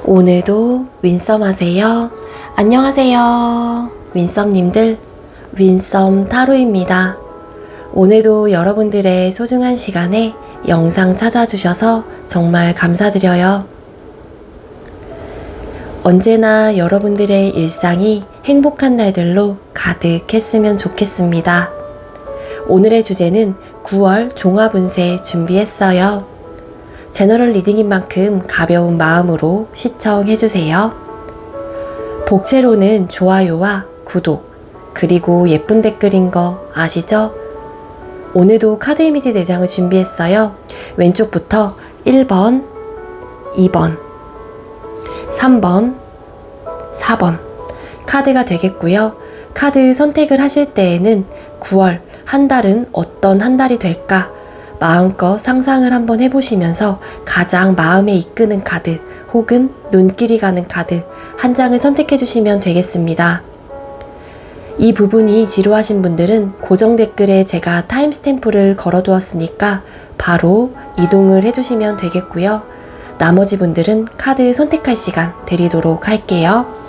오늘도 윈썸 하세요. 안녕하세요. 윈썸님들, 윈썸 타로입니다. 오늘도 여러분들의 소중한 시간에 영상 찾아주셔서 정말 감사드려요. 언제나 여러분들의 일상이 행복한 날들로 가득했으면 좋겠습니다. 오늘의 주제는 9월 종합운세 준비했어요. 제너럴 리딩인 만큼 가벼운 마음으로 시청해주세요. 복채로는 좋아요와 구독, 그리고 예쁜 댓글인 거 아시죠? 오늘도 카드 이미지 4장을 준비했어요. 왼쪽부터 1번, 2번, 3번, 4번 카드가 되겠고요. 카드 선택을 하실 때에는 9월 한 달은 어떤 한 달이 될까? 마음껏 상상을 한번 해보시면서 가장 마음에 이끄는 카드 혹은 눈길이 가는 카드 한 장을 선택해 주시면 되겠습니다. 이 부분이 지루하신 분들은 고정 댓글에 제가 타임스탬프를 걸어 두었으니까 바로 이동을 해주시면 되겠고요. 나머지 분들은 카드 선택할 시간 드리도록 할게요.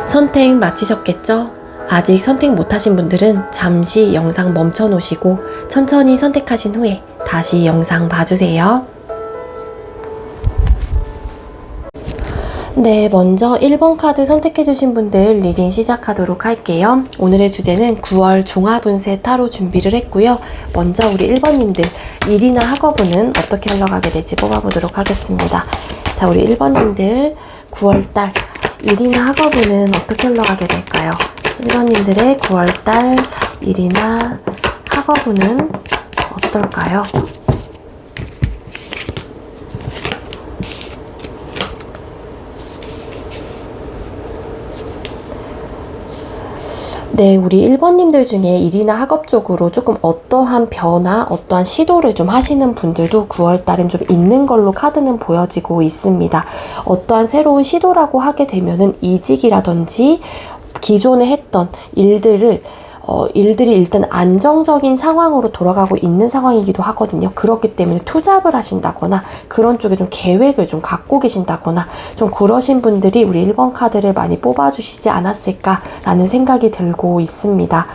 선택 마치셨겠죠? 아직 선택 못하신 분들은 잠시 영상 멈춰 놓으시고 천천히 선택하신 후에 다시 영상 봐주세요. 네, 먼저 1번 카드 선택해주신 분들 리딩 시작하도록 할게요. 오늘의 주제는 9월 종합운세 타로 준비를 했고요. 먼저 우리 1번님들 일이나 학업운은 어떻게 흘러가게 될지 뽑아보도록 하겠습니다. 자, 우리 1번님들 9월달 일이나 학업운은 어떻게 흘러가게 될까요? 1번님들의 9월달 일이나 학업운은 어떨까요? 네, 우리 1번님들 중에 일이나 학업 쪽으로 조금 어떠한 변화, 어떠한 시도를 좀 하시는 분들도 9월달은 좀 있는 걸로 카드는 보여지고 있습니다. 어떠한 새로운 시도라고 하게 되면은 이직이라든지 기존에 했던 일들이 일단 안정적인 상황으로 돌아가고 있는 상황이기도 하거든요. 그렇기 때문에 투잡을 하신다거나 그런 쪽에 좀 계획을 좀 갖고 계신다거나 좀 그러신 분들이 우리 1번 카드를 많이 뽑아주시지 않았을까라는 생각이 들고 있습니다.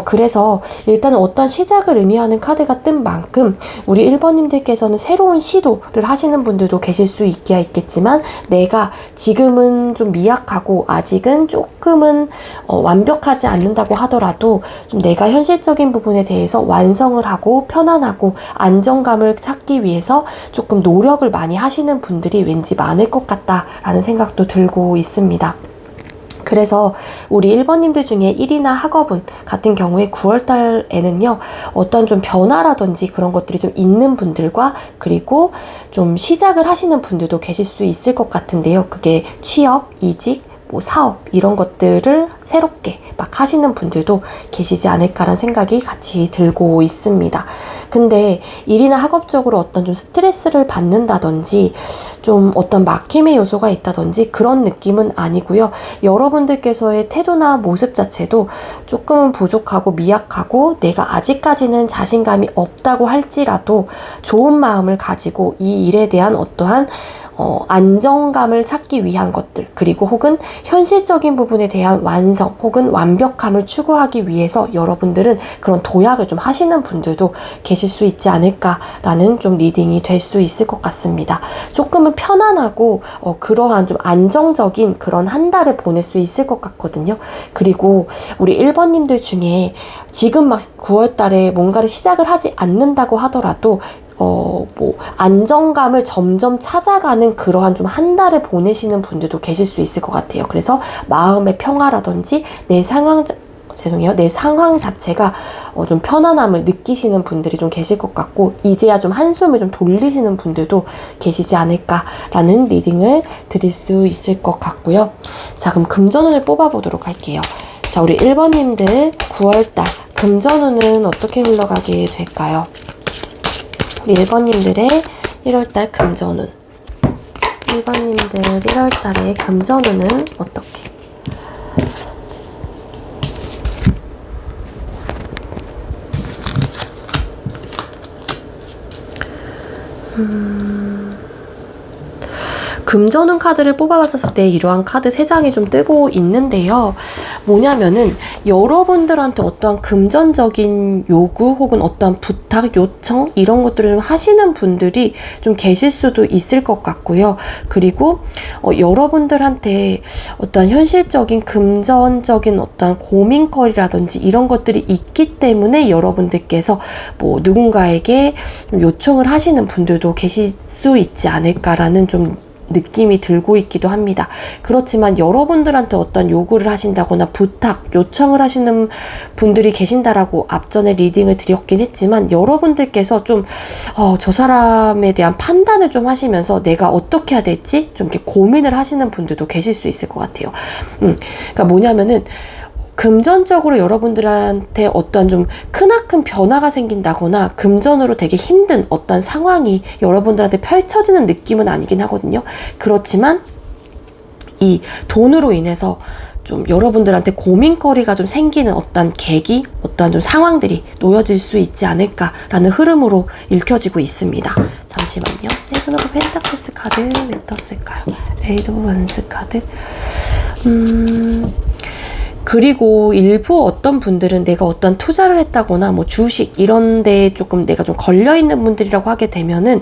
그래서 일단은 어떤 시작을 의미하는 카드가 뜬 만큼 우리 1번님들께서는 새로운 시도를 하시는 분들도 계실 수 있겠지만 내가 지금은 좀 미약하고 아직은 조금은 완벽하지 않는다고 하더라도 좀 내가 현실적인 부분에 대해서 완성을 하고 편안하고 안정감을 찾기 위해서 조금 노력을 많이 하시는 분들이 왠지 많을 것 같다라는 생각도 들고 있습니다. 그래서 우리 1번님들 중에 일이나 학업운 같은 경우에 9월달에는요 어떤 좀 변화라든지 그런 것들이 좀 있는 분들과 그리고 좀 시작을 하시는 분들도 계실 수 있을 것 같은데요. 그게 취업, 이직, 사업 이런 것들을 새롭게 막 하시는 분들도 계시지 않을까라는 생각이 같이 들고 있습니다. 근데 일이나 학업적으로 어떤 좀 스트레스를 받는다든지 좀 어떤 막힘의 요소가 있다든지 그런 느낌은 아니고요. 여러분들께서의 태도나 모습 자체도 조금은 부족하고 미약하고 내가 아직까지는 자신감이 없다고 할지라도 좋은 마음을 가지고 이 일에 대한 어떠한 안정감을 찾기 위한 것들 그리고 혹은 현실적인 부분에 대한 완성 혹은 완벽함을 추구하기 위해서 여러분들은 그런 도약을 좀 하시는 분들도 계실 수 있지 않을까라는 좀 리딩이 될 수 있을 것 같습니다. 조금은 편안하고 그러한 좀 안정적인 그런 한 달을 보낼 수 있을 것 같거든요. 그리고 우리 1번님들 중에 지금 막 9월 달에 뭔가를 시작을 하지 않는다고 하더라도 안정감을 점점 찾아가는 그러한 좀 한 달을 보내시는 분들도 계실 수 있을 것 같아요. 그래서 마음의 평화라든지 내 상황 자체가 좀 편안함을 느끼시는 분들이 좀 계실 것 같고 이제야 좀 한숨을 좀 돌리시는 분들도 계시지 않을까라는 리딩을 드릴 수 있을 것 같고요. 자, 그럼 금전운을 뽑아보도록 할게요. 자, 우리 1번님들 9월달 금전운은 어떻게 흘러가게 될까요? 우리 1번님들의 1월달 금전운 1번님들 1월달에 금전운은 어떻게? 금전운 카드를 뽑아봤었을 때 이러한 카드 3장이 좀 뜨고 있는데요. 뭐냐면은 여러분들한테 어떠한 금전적인 요구 혹은 어떠한 부탁, 요청 이런 것들을 좀 하시는 분들이 좀 계실 수도 있을 것 같고요. 그리고 여러분들한테 어떠한 현실적인 금전적인 어떠한 고민거리라든지 이런 것들이 있기 때문에 여러분들께서 뭐 누군가에게 좀 요청을 하시는 분들도 계실 수 있지 않을까라는 좀 느낌이 들고 있기도 합니다. 그렇지만 여러분들한테 어떤 요구를 하신다거나 부탁, 요청을 하시는 분들이 계신다라고 앞전에 리딩을 드렸긴 했지만 여러분들께서 좀 저 사람에 대한 판단을 좀 하시면서 내가 어떻게 해야 될지 좀 이렇게 고민을 하시는 분들도 계실 수 있을 것 같아요. 그러니까 뭐냐면은 금전적으로 여러분들한테 어떤 좀 크나큰 변화가 생긴다거나 금전으로 되게 힘든 어떤 상황이 여러분들한테 펼쳐지는 느낌은 아니긴 하거든요. 그렇지만 이 돈으로 인해서 좀 여러분들한테 고민거리가 좀 생기는 어떤 계기, 어떤 좀 상황들이 놓여질 수 있지 않을까라는 흐름으로 읽혀지고 있습니다. 잠시만요. 세븐 오브 펜타클스 카드 왜 떴을까요? 에이드 오브 원스 카드. 그리고 일부 어떤 분들은 내가 어떤 투자를 했다거나 뭐 주식 이런 데에 조금 내가 좀 걸려있는 분들이라고 하게 되면은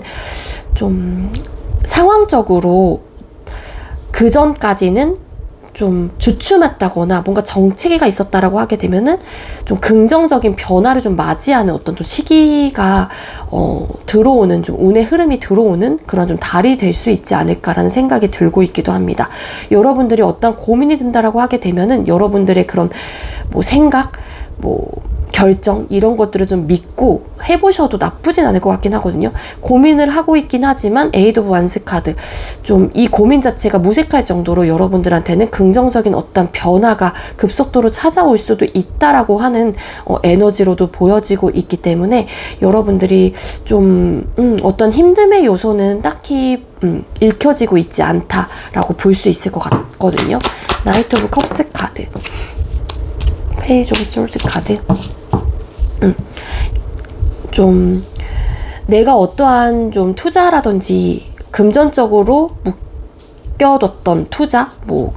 좀 상황적으로 그 전까지는 좀 주춤했다거나 뭔가 정체기가 있었다라고 하게 되면은 좀 긍정적인 변화를 좀 맞이하는 어떤 좀 시기가 들어오는 좀 운의 흐름이 들어오는 그런 좀 달이 될 수 있지 않을까라는 생각이 들고 있기도 합니다. 여러분들이 어떤 고민이 든다라고 하게 되면은 여러분들의 그런 뭐 생각, 뭐 결정 이런 것들을 좀 믿고 해보셔도 나쁘진 않을 것 같긴 하거든요. 고민을 하고 있긴 하지만 에이드 오브 원스 카드 좀 이 고민 자체가 무색할 정도로 여러분들한테는 긍정적인 어떤 변화가 급속도로 찾아올 수도 있다라고 하는 에너지로도 보여지고 있기 때문에 여러분들이 좀 어떤 힘듦의 요소는 딱히 읽혀지고 있지 않다라고 볼 수 있을 것 같거든요. 나이트 오브 컵스 카드, 페이지 오브 솔드 카드. 좀 내가 어떠한 좀 투자라든지 금전적으로 묶여뒀던 투자, 뭐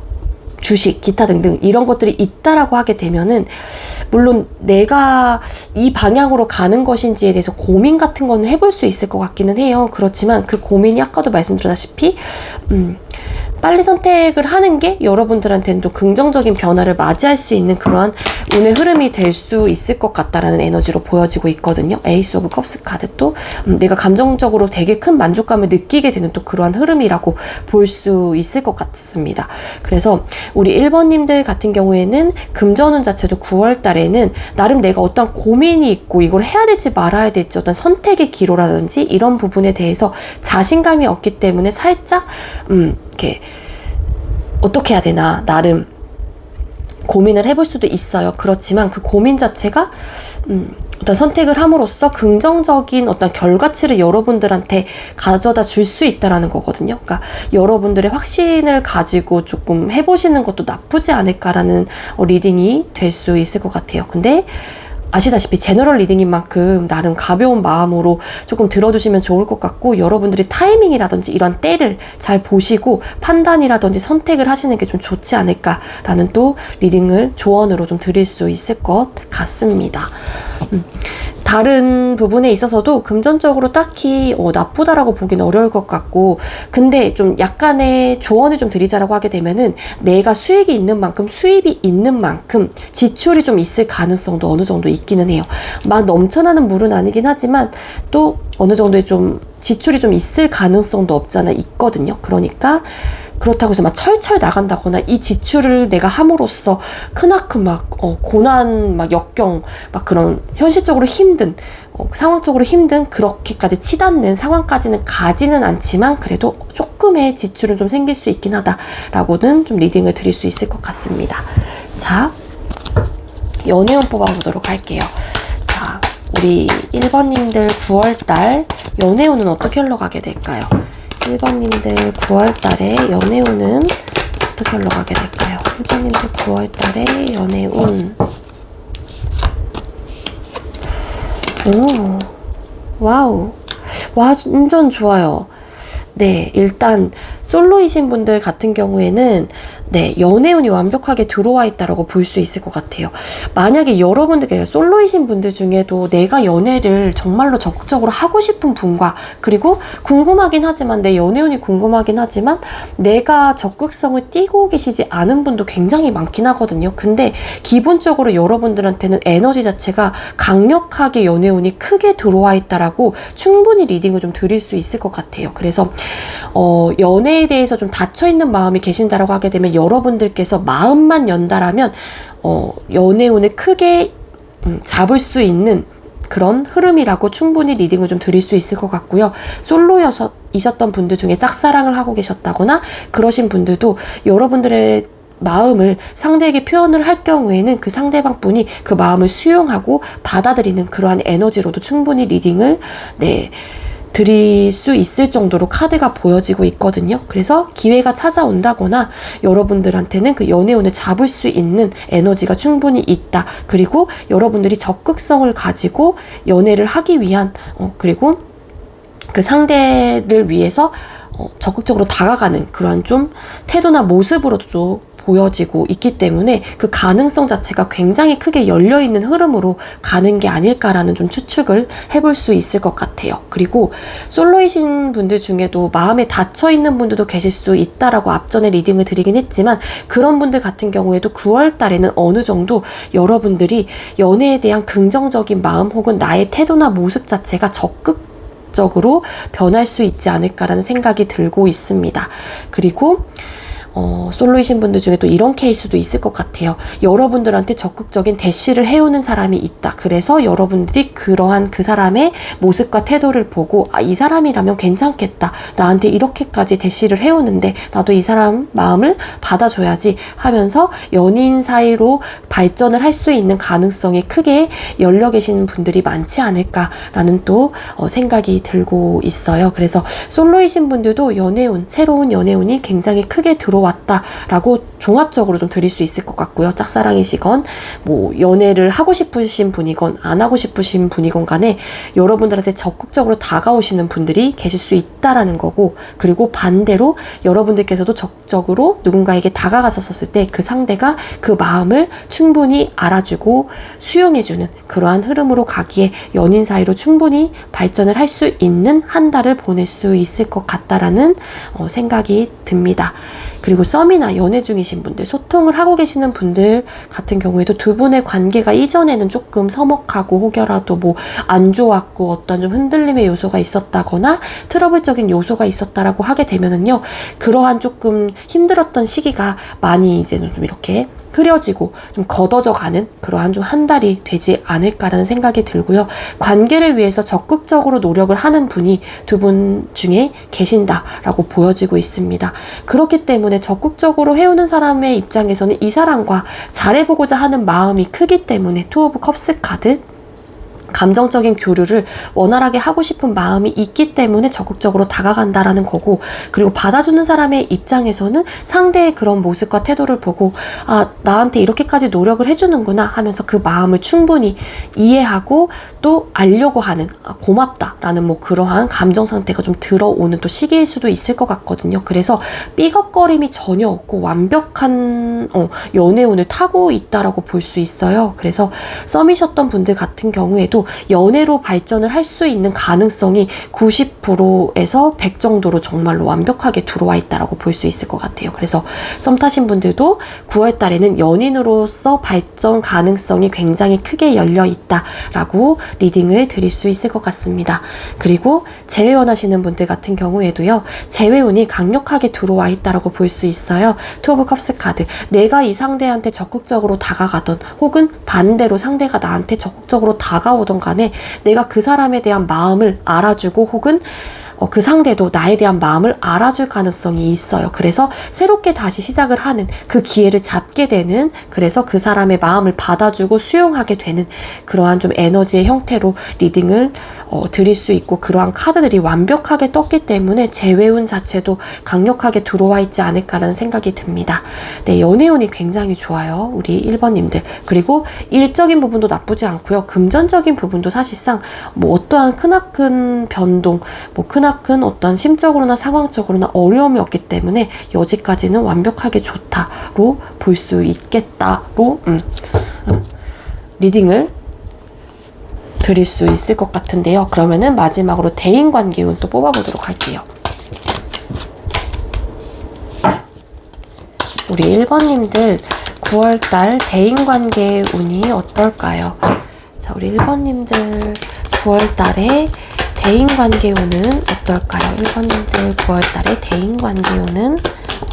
주식, 기타 등등 이런 것들이 있다라고 하게 되면은 물론 내가 이 방향으로 가는 것인지에 대해서 고민 같은 거는 해볼 수 있을 것 같기는 해요. 그렇지만 그 고민이 아까도 말씀드렸다시피 빨리 선택을 하는 게 여러분들한테는 좀 긍정적인 변화를 맞이할 수 있는 그러한 운의 흐름이 될 수 있을 것 같다라는 에너지로 보여지고 있거든요. 에이스 오브 컵스 카드 또 내가 감정적으로 되게 큰 만족감을 느끼게 되는 또 그러한 흐름이라고 볼 수 있을 것 같습니다. 그래서 우리 1번님들 같은 경우에는 금전운 자체도 9월 달에는 나름 내가 어떤 고민이 있고 이걸 해야 될지 말아야 될지 어떤 선택의 기로라든지 이런 부분에 대해서 자신감이 없기 때문에 살짝 이렇게 어떻게 해야 되나 나름 고민을 해볼 수도 있어요. 그렇지만 그 고민 자체가 어떤 선택을 함으로써 긍정적인 어떤 결과치를 여러분들한테 가져다 줄 수 있다라는 거거든요. 그러니까 여러분들의 확신을 가지고 조금 해보시는 것도 나쁘지 않을까라는 리딩이 될 수 있을 것 같아요. 근데 아시다시피 제너럴 리딩인 만큼 나름 가벼운 마음으로 조금 들어주시면 좋을 것 같고 여러분들이 타이밍이라든지 이런 때를 잘 보시고 판단이라든지 선택을 하시는 게 좀 좋지 않을까라는 또 리딩을 조언으로 좀 드릴 수 있을 것 같습니다. 다른 부분에 있어서도 금전적으로 딱히 나쁘다라고 보기는 어려울 것 같고 근데 좀 약간의 조언을 좀 드리자라고 하게 되면은 내가 수익이 있는 만큼 수입이 있는 만큼 지출이 좀 있을 가능성도 어느 정도 있기는 해요. 막 넘쳐나는 물은 아니긴 하지만 또 어느 정도의 좀 지출이 좀 있을 가능성도 없잖아 있거든요. 그러니까 그렇다고 해서 막 철철 나간다거나 이 지출을 내가 함으로써 크나큰 막 고난, 막 역경, 막 그런 현실적으로 힘든 상황적으로 힘든 그렇게까지 치닫는 상황까지는 가지는 않지만 그래도 조금의 지출은 좀 생길 수 있긴 하다라고는 좀 리딩을 드릴 수 있을 것 같습니다. 자, 연애운 뽑아보도록 할게요. 자, 우리 1번님들 9월달 연애운은 어떻게 흘러가게 될까요? 1번님들 9월달에 연애운은 어떻게 흘러가게 될까요? 1번님들 9월달에 연애운. 오, 와우. 완전 좋아요. 네, 일단 솔로이신 분들 같은 경우에는 네, 연애운이 완벽하게 들어와 있다라고 볼 수 있을 것 같아요. 만약에 여러분들, 솔로이신 분들 중에도 내가 연애를 정말로 적극적으로 하고 싶은 분과, 그리고 궁금하긴 하지만, 내 연애운이 궁금하긴 하지만 내가 적극성을 띠고 계시지 않은 분도 굉장히 많긴 하거든요. 근데 기본적으로 여러분들한테는 에너지 자체가 강력하게 연애운이 크게 들어와 있다라고 충분히 리딩을 좀 드릴 수 있을 것 같아요. 그래서 연애에 대해서 좀 닫혀있는 마음이 계신다라고 하게 되면, 여러분들께서 마음만 연다라면 연애운을 크게 잡을 수 있는 그런 흐름이라고 충분히 리딩을 좀 드릴 수 있을 것 같고요. 솔로이셨던 분들 중에 짝사랑을 하고 계셨다거나 그러신 분들도 여러분들의 마음을 상대에게 표현을 할 경우에는 그 상대방 분이 그 마음을 수용하고 받아들이는 그러한 에너지로도 충분히 리딩을 드릴 수 있을 정도로 카드가 보여지고 있거든요. 그래서 기회가 찾아온다거나 여러분들한테는 그 연애운을 잡을 수 있는 에너지가 충분히 있다. 그리고 여러분들이 적극성을 가지고 연애를 하기 위한 그리고 그 상대를 위해서 적극적으로 다가가는 그러한 좀 태도나 모습으로도 좀 보여지고 있기 때문에 그 가능성 자체가 굉장히 크게 열려있는 흐름으로 가는 게 아닐까라는 좀 추측을 해볼 수 있을 것 같아요. 그리고 솔로이신 분들 중에도 마음에 닫혀있는 분들도 계실 수 있다라고 앞전에 리딩을 드리긴 했지만, 그런 분들 같은 경우에도 9월 달에는 어느 정도 여러분들이 연애에 대한 긍정적인 마음 혹은 나의 태도나 모습 자체가 적극적으로 변할 수 있지 않을까라는 생각이 들고 있습니다. 그리고 솔로이신 분들 중에 또 이런 케이스도 있을 것 같아요. 여러분들한테 적극적인 대시를 해오는 사람이 있다. 그래서 여러분들이 그러한 그 사람의 모습과 태도를 보고, 이 사람이라면 괜찮겠다. 나한테 이렇게까지 대시를 해오는데 나도 이 사람 마음을 받아줘야지 하면서 연인 사이로 발전을 할 수 있는 가능성이 크게 열려 계시는 분들이 많지 않을까라는 또 생각이 들고 있어요. 그래서 솔로이신 분들도 연애운, 새로운 연애운이 굉장히 크게 들어왔다라고 종합적으로 좀 드릴 수 있을 것 같고요. 짝사랑이시건 연애를 하고 싶으신 분이건 안 하고 싶으신 분이건 간에 여러분들한테 적극적으로 다가오시는 분들이 계실 수 있다라는 거고, 그리고 반대로 여러분들께서도 적극적으로 누군가에게 다가가셨을 때 그 상대가 그 마음을 충분히 알아주고 수용해주는 그러한 흐름으로 가기에 연인 사이로 충분히 발전을 할 수 있는 한 달을 보낼 수 있을 것 같다라는 생각이 듭니다. 그리고 썸이나 연애 중이신 분들, 소통을 하고 계시는 분들 같은 경우에도 두 분의 관계가 이전에는 조금 서먹하고 혹여라도 안 좋았고 어떤 좀 흔들림의 요소가 있었다거나 트러블적인 요소가 있었다라고 하게 되면은요, 그러한 조금 힘들었던 시기가 많이 이제는 좀 이렇게 흐려지고 좀 걷어져 가는 그러한 좀 한 달이 되지 않을까라는 생각이 들고요. 관계를 위해서 적극적으로 노력을 하는 분이 두 분 중에 계신다라고 보여지고 있습니다. 그렇기 때문에 적극적으로 해오는 사람의 입장에서는 이 사람과 잘해보고자 하는 마음이 크기 때문에 투 오브 컵스 카드, 감정적인 교류를 원활하게 하고 싶은 마음이 있기 때문에 적극적으로 다가간다라는 거고, 그리고 받아주는 사람의 입장에서는 상대의 그런 모습과 태도를 보고 나한테 이렇게까지 노력을 해주는구나 하면서 그 마음을 충분히 이해하고 또 알려고 하는, 고맙다라는 그러한 감정 상태가 좀 들어오는 또 시기일 수도 있을 것 같거든요. 그래서 삐걱거림이 전혀 없고 완벽한 연애운을 타고 있다라고 볼 수 있어요. 그래서 썸이셨던 분들 같은 경우에도 연애로 발전을 할 수 있는 가능성이 90%에서 100 정도로 정말로 완벽하게 들어와 있다라고 볼 수 있을 것 같아요. 그래서 썸 타신 분들도 9월 달에는 연인으로서 발전 가능성이 굉장히 크게 열려 있다라고 리딩을 드릴 수 있을 것 같습니다. 그리고 재회원 하시는 분들 같은 경우에도요, 재회운이 강력하게 들어와 있다라고 볼 수 있어요. 투 오브 컵스 카드, 내가 이 상대한테 적극적으로 다가가던 혹은 반대로 상대가 나한테 적극적으로 다가오던 간에 내가 그 사람에 대한 마음을 알아주고 혹은 그 상대도 나에 대한 마음을 알아줄 가능성이 있어요. 그래서 새롭게 다시 시작을 하는 그 기회를 잡게 되는, 그래서 그 사람의 마음을 받아주고 수용하게 되는 그러한 좀 에너지의 형태로 리딩을 드릴 수 있고, 그러한 카드들이 완벽하게 떴기 때문에 재회운 자체도 강력하게 들어와 있지 않을까라는 생각이 듭니다. 네, 연애운이 굉장히 좋아요. 우리 1번님들. 그리고 일적인 부분도 나쁘지 않고요. 금전적인 부분도 사실상 뭐 어떠한 크나큰 변동, 뭐 크나큰 어떤 심적으로나 상황적으로나 어려움이 없기 때문에 여지까지는 완벽하게 좋다로 볼 수 있겠다로 리딩을 드릴 수 있을 것 같은데요. 그러면은 마지막으로 대인관계운 또 뽑아보도록 할게요. 우리 1번님들 9월달 대인관계 운이 어떨까요? 자, 우리 1번님들 9월달에 대인관계 운은 어떨까요? 1번님들 9월달에 대인관계 운은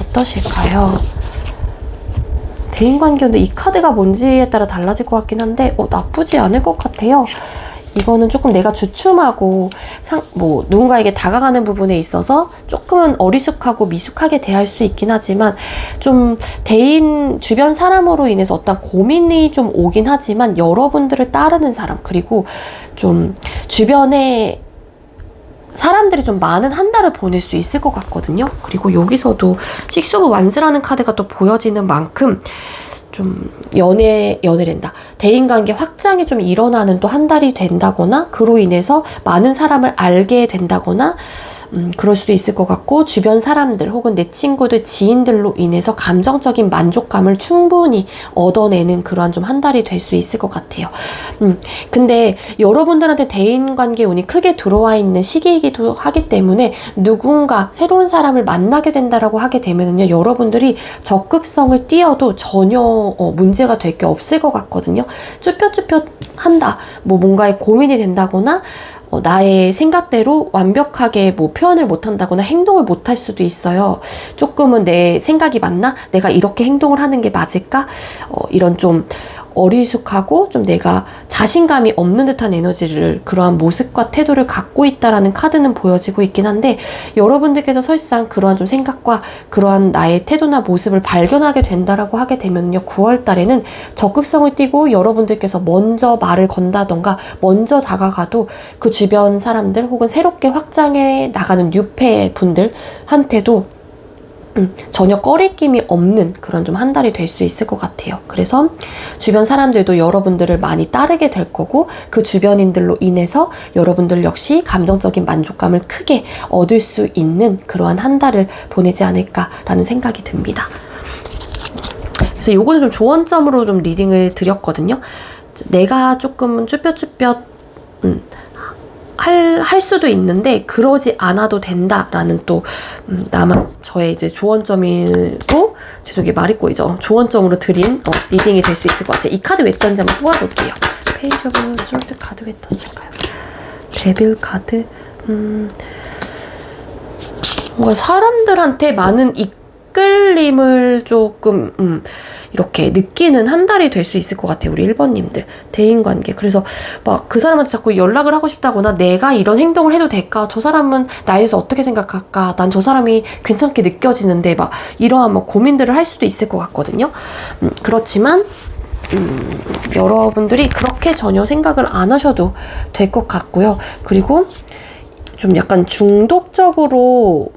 어떠실까요? 대인관계 운은 이 카드가 뭔지에 따라 달라질 것 같긴 한데 나쁘지 않을 것 같아요. 이거는 조금 내가 주춤하고 누군가에게 다가가는 부분에 있어서 조금은 어리숙하고 미숙하게 대할 수 있긴 하지만, 좀 대인 주변 사람으로 인해서 어떤 고민이 좀 오긴 하지만 여러분들을 따르는 사람, 그리고 좀 주변에 사람들이 좀 많은 한 달을 보낼 수 있을 것 같거든요. 그리고 여기서도 식스 오브 완스라는 카드가 또 보여지는 만큼 좀 연애랜다. 대인관계 확장이 좀 일어나는 또 한 달이 된다거나, 그로 인해서 많은 사람을 알게 된다거나, 그럴 수도 있을 것 같고, 주변 사람들 혹은 내 친구들, 지인들로 인해서 감정적인 만족감을 충분히 얻어내는 그러한 좀 한 달이 될 수 있을 것 같아요. 근데 여러분들한테 대인관계 운이 크게 들어와 있는 시기이기도 하기 때문에 누군가 새로운 사람을 만나게 된다라고 하게 되면은요, 여러분들이 적극성을 띄어도 전혀 문제가 될 게 없을 것 같거든요. 쭈뼛쭈뼛 한다, 뭔가에 고민이 된다거나, 나의 생각대로 완벽하게 표현을 못한다거나 행동을 못할 수도 있어요. 조금은 내 생각이 맞나? 내가 이렇게 행동을 하는 게 맞을까? 이런 좀 어리숙하고 좀 내가 자신감이 없는 듯한 에너지를, 그러한 모습과 태도를 갖고 있다라는 카드는 보여지고 있긴 한데, 여러분들께서 설상 그러한 좀 생각과 그러한 나의 태도나 모습을 발견하게 된다라고 하게 되면요, 9월 달에는 적극성을 띠고 여러분들께서 먼저 말을 건다던가 먼저 다가가도 그 주변 사람들 혹은 새롭게 확장해 나가는 뉴페 분들한테도 전혀 꺼리낌이 없는 그런 좀 한 달이 될 수 있을 것 같아요. 그래서 주변 사람들도 여러분들을 많이 따르게 될 거고, 그 주변인들로 인해서 여러분들 역시 감정적인 만족감을 크게 얻을 수 있는 그러한 한 달을 보내지 않을까라는 생각이 듭니다. 그래서 요거는 좀 조언점으로 좀 리딩을 드렸거든요. 내가 조금 쭈뼛쭈뼛 할 수도 있는데 그러지 않아도 된다라는 또 저의 이제 조언점이고, 제 저기 말이 꼬이죠. 조언점으로 드린 리딩이 될 수 있을 것 같아요. 이 카드 왜 떴는지 한번 뽑아볼게요. 페이지 오브 스로트 카드 왜 떴을까요? 데빌 카드. 뭔가 사람들한테 많은 이끌림을 조금 이렇게 느끼는 한 달이 될 수 있을 것 같아요. 우리 1번님들 대인관계. 그래서 막 그 사람한테 자꾸 연락을 하고 싶다거나, 내가 이런 행동을 해도 될까? 저 사람은 나에 대해서 어떻게 생각할까? 난 저 사람이 괜찮게 느껴지는데, 막 이러한 고민들을 할 수도 있을 것 같거든요. 그렇지만 여러분들이 그렇게 전혀 생각을 안 하셔도 될 것 같고요. 그리고 좀 약간 중독적으로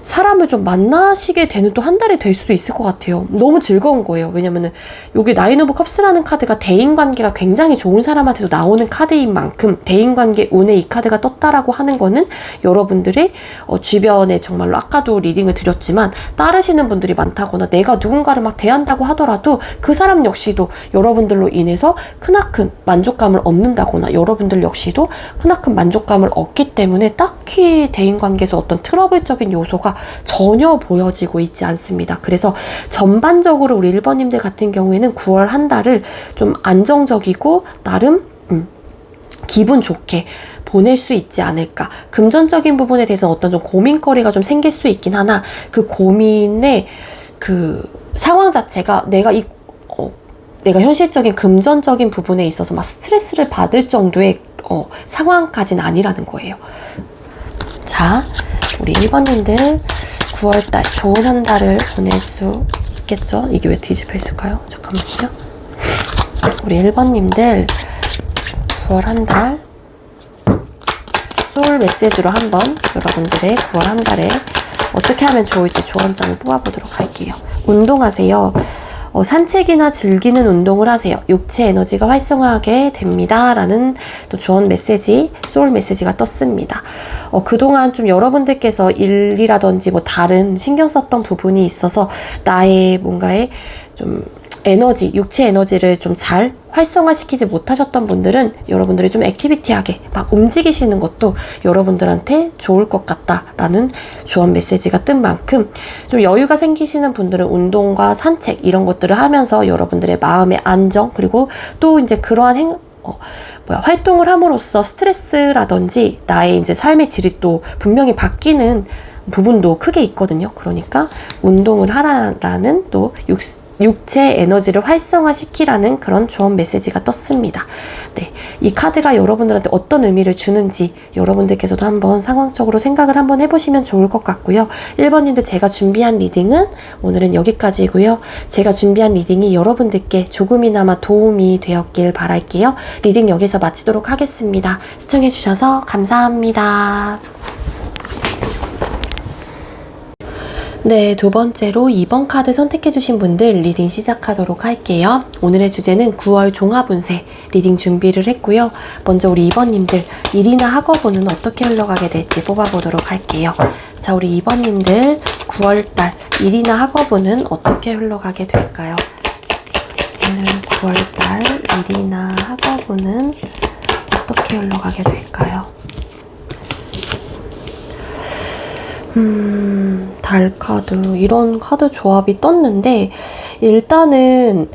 사람을 좀 만나시게 되는 또 한 달이 될 수도 있을 것 같아요. 너무 즐거운 거예요. 왜냐면은 여기 나인 오브 컵스라는 카드가 대인관계가 굉장히 좋은 사람한테도 나오는 카드인 만큼, 대인관계 운에 이 카드가 떴다라고 하는 거는 여러분들의 주변에 정말로 아까도 리딩을 드렸지만 따르시는 분들이 많다거나, 내가 누군가를 막 대한다고 하더라도 그 사람 역시도 여러분들로 인해서 크나큰 만족감을 얻는다거나, 여러분들 역시도 크나큰 만족감을 얻기 때문에 딱히 대인관계에서 어떤 트러블적인 요소가 전혀 보여지고 있지 않습니다. 그래서 전반적으로 우리 1번님들 같은 경우에는 9월 한 달을 좀 안정적이고 나름 기분 좋게 보낼 수 있지 않을까. 금전적인 부분에 대해서 어떤 좀 고민거리가 좀 생길 수 있긴 하나, 그 고민의 그 상황 자체가 내가 현실적인 금전적인 부분에 있어서 막 스트레스를 받을 정도의 상황까지는 아니라는 거예요. 자, 우리 1번님들 9월달 좋은 한 달을 보낼 수 있겠죠? 이게 왜 뒤집혀 있을까요? 잠깐만요. 우리 1번님들 9월 한 달 소울 메시지로 한번 여러분들의 9월 한 달에 어떻게 하면 좋을지 조언장을 뽑아보도록 할게요. 운동하세요. 산책이나 즐기는 운동을 하세요. 육체 에너지가 활성화하게 됩니다. 라는 또 조언 메시지, 소울 메시지가 떴습니다. 그동안 좀 여러분들께서 일이라든지 뭐 다른 신경 썼던 부분이 있어서 나의 뭔가의 좀 에너지, 육체 에너지를 좀 잘 활성화시키지 못하셨던 분들은 여러분들이 좀 액티비티하게 막 움직이시는 것도 여러분들한테 좋을 것 같다라는 조언 메시지가 뜬 만큼 좀 여유가 생기시는 분들은 운동과 산책 이런 것들을 하면서 여러분들의 마음의 안정 그리고 또 이제 그러한 활동을 함으로써 스트레스라든지 나의 이제 삶의 질이 또 분명히 바뀌는 부분도 크게 있거든요. 그러니까 운동을 하라라는 또 육체 에너지를 활성화시키라는 그런 조언 메시지가 떴습니다. 네, 이 카드가 여러분들한테 어떤 의미를 주는지 여러분들께서도 한번 상황적으로 생각을 한번 해보시면 좋을 것 같고요. 1번님들 제가 준비한 리딩은 오늘은 여기까지고요. 제가 준비한 리딩이 여러분들께 조금이나마 도움이 되었길 바랄게요. 리딩 여기서 마치도록 하겠습니다. 시청해주셔서 감사합니다. 네, 두 번째로 2번 카드 선택해주신 분들 리딩 시작하도록 할게요. 오늘의 주제는 9월 종합운세 리딩 준비를 했고요. 먼저 우리 2번님들 일이나 학업운은 어떻게 흘러가게 될지 뽑아보도록 할게요. 자, 우리 2번님들 9월달 일이나 학업운은 어떻게 흘러가게 될까요? 오늘 9월달 일이나 학업운은 어떻게 흘러가게 될까요? 달 카드, 이런 카드 조합이 떴는데 일단은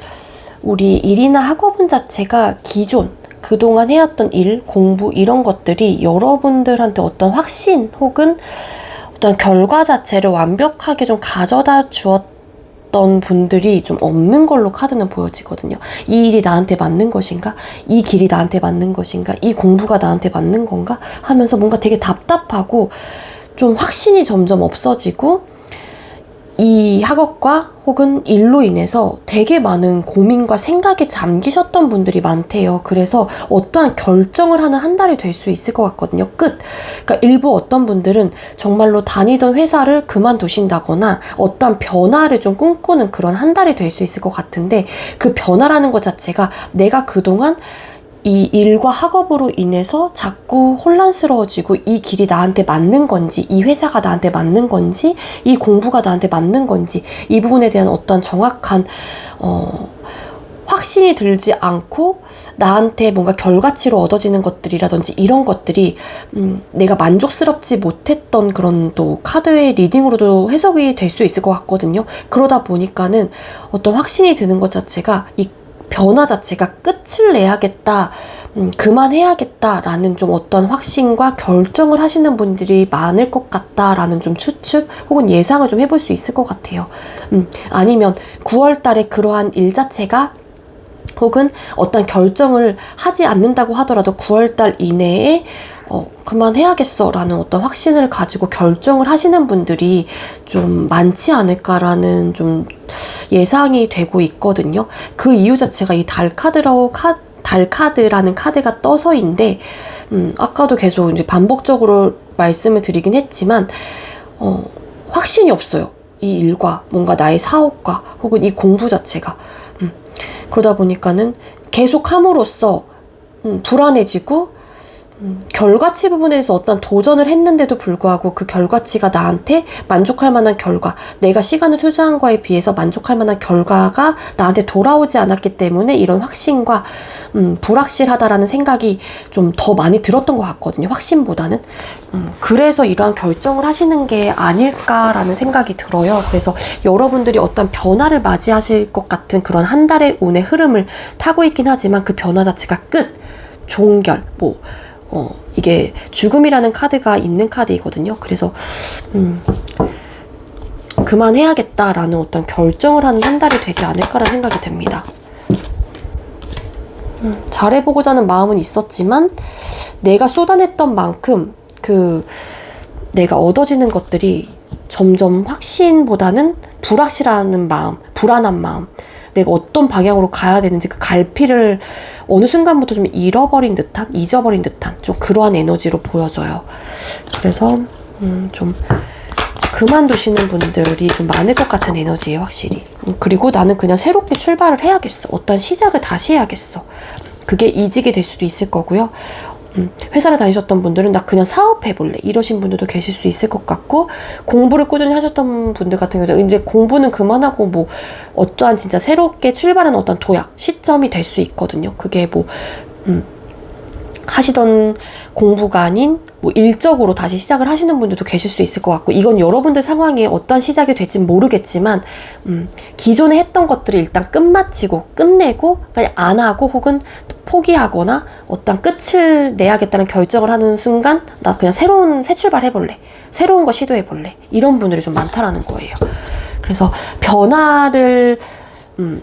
우리 일이나 학업운 자체가 기존 그동안 해왔던 일, 공부 이런 것들이 여러분들한테 어떤 확신 혹은 어떤 결과 자체를 완벽하게 좀 가져다 주었던 분들이 좀 없는 걸로 카드는 보여지거든요. 이 일이 나한테 맞는 것인가? 이 길이 나한테 맞는 것인가? 이 공부가 나한테 맞는 건가? 하면서 뭔가 되게 답답하고 좀 확신이 점점 없어지고 이 학업과 혹은 일로 인해서 되게 많은 고민과 생각에 잠기셨던 분들이 많대요. 그래서 어떠한 결정을 하는 한 달이 될 수 있을 것 같거든요. 끝! 그러니까 일부 어떤 분들은 정말로 다니던 회사를 그만두신다거나 어떠한 변화를 좀 꿈꾸는 그런 한 달이 될 수 있을 것 같은데 그 변화라는 것 자체가 내가 그동안 이 일과 학업으로 인해서 자꾸 혼란스러워지고 이 길이 나한테 맞는 건지 이 회사가 나한테 맞는 건지 이 공부가 나한테 맞는 건지 이 부분에 대한 어떤 정확한 확신이 들지 않고 나한테 뭔가 결과치로 얻어지는 것들이라든지 이런 것들이 내가 만족스럽지 못했던 그런 또 카드의 리딩으로도 해석이 될 수 있을 것 같거든요. 그러다 보니까는 어떤 확신이 드는 것 자체가 이 변화 자체가 끝을 내야겠다, 그만해야겠다라는 좀 어떤 확신과 결정을 하시는 분들이 많을 것 같다라는 좀 추측 혹은 예상을 좀 해볼 수 있을 것 같아요. 아니면 9월 달에 그러한 일 자체가 혹은 어떤 결정을 하지 않는다고 하더라도 9월 달 이내에 그만해야겠어 라는 어떤 확신을 가지고 결정을 하시는 분들이 좀 많지 않을까라는 좀 예상이 되고 있거든요. 그 이유 자체가 이 달 카드라는 카드가 떠서인데 아까도 계속 이제 반복적으로 말씀을 드리긴 했지만 확신이 없어요. 이 일과 뭔가 나의 사업과 혹은 이 공부 자체가 그러다 보니까는 계속 함으로써 불안해지고 결과치 부분에 대해서 어떤 도전을 했는데도 불구하고 그 결과치가 나한테 만족할 만한 결과, 내가 시간을 투자한 거에 비해서 만족할 만한 결과가 나한테 돌아오지 않았기 때문에 이런 확신과 불확실하다라는 생각이 좀 더 많이 들었던 것 같거든요. 확신보다는. 그래서 이러한 결정을 하시는 게 아닐까라는 생각이 들어요. 그래서 여러분들이 어떤 변화를 맞이하실 것 같은 그런 한 달의 운의 흐름을 타고 있긴 하지만 그 변화 자체가 끝, 종결, 이게 죽음이라는 카드가 있는 카드이거든요. 그래서 그만해야겠다라는 어떤 결정을 하는 한 달이 되지 않을까라는 생각이 듭니다. 잘해보고자 하는 마음은 있었지만 내가 쏟아냈던 만큼 내가 얻어지는 것들이 점점 확신보다는 불확실한 마음, 불안한 마음, 내가 어떤 방향으로 가야 되는지 그 갈피를 어느 순간부터 좀 잃어버린 듯한, 잊어버린 듯한 좀 그러한 에너지로 보여져요. 그래서 좀 그만두시는 분들이 좀 많을 것 같은 에너지예요, 확실히. 그리고 나는 그냥 새롭게 출발을 해야겠어. 어떤 시작을 다시 해야겠어. 그게 이직이 될 수도 있을 거고요. 회사를 다니셨던 분들은 나 그냥 사업해볼래 이러신 분들도 계실 수 있을 것 같고, 공부를 꾸준히 하셨던 분들 같은 경우도 이제 공부는 그만하고 뭐 어떠한 진짜 새롭게 출발하는 어떤 도약 시점이 될 수 있거든요. 그게 뭐 하시던 공부가 아닌 뭐 일적으로 다시 시작을 하시는 분들도 계실 수 있을 것 같고, 이건 여러분들 상황에 어떤 시작이 될진 모르겠지만 기존에 했던 것들을 일단 끝마치고 끝내고 그냥 안 하고 혹은 포기하거나 어떤 끝을 내야겠다는 결정을 하는 순간 나 그냥 새 출발 해볼래, 새로운 거 시도해볼래, 이런 분들이 좀 많다라는 거예요. 그래서 변화를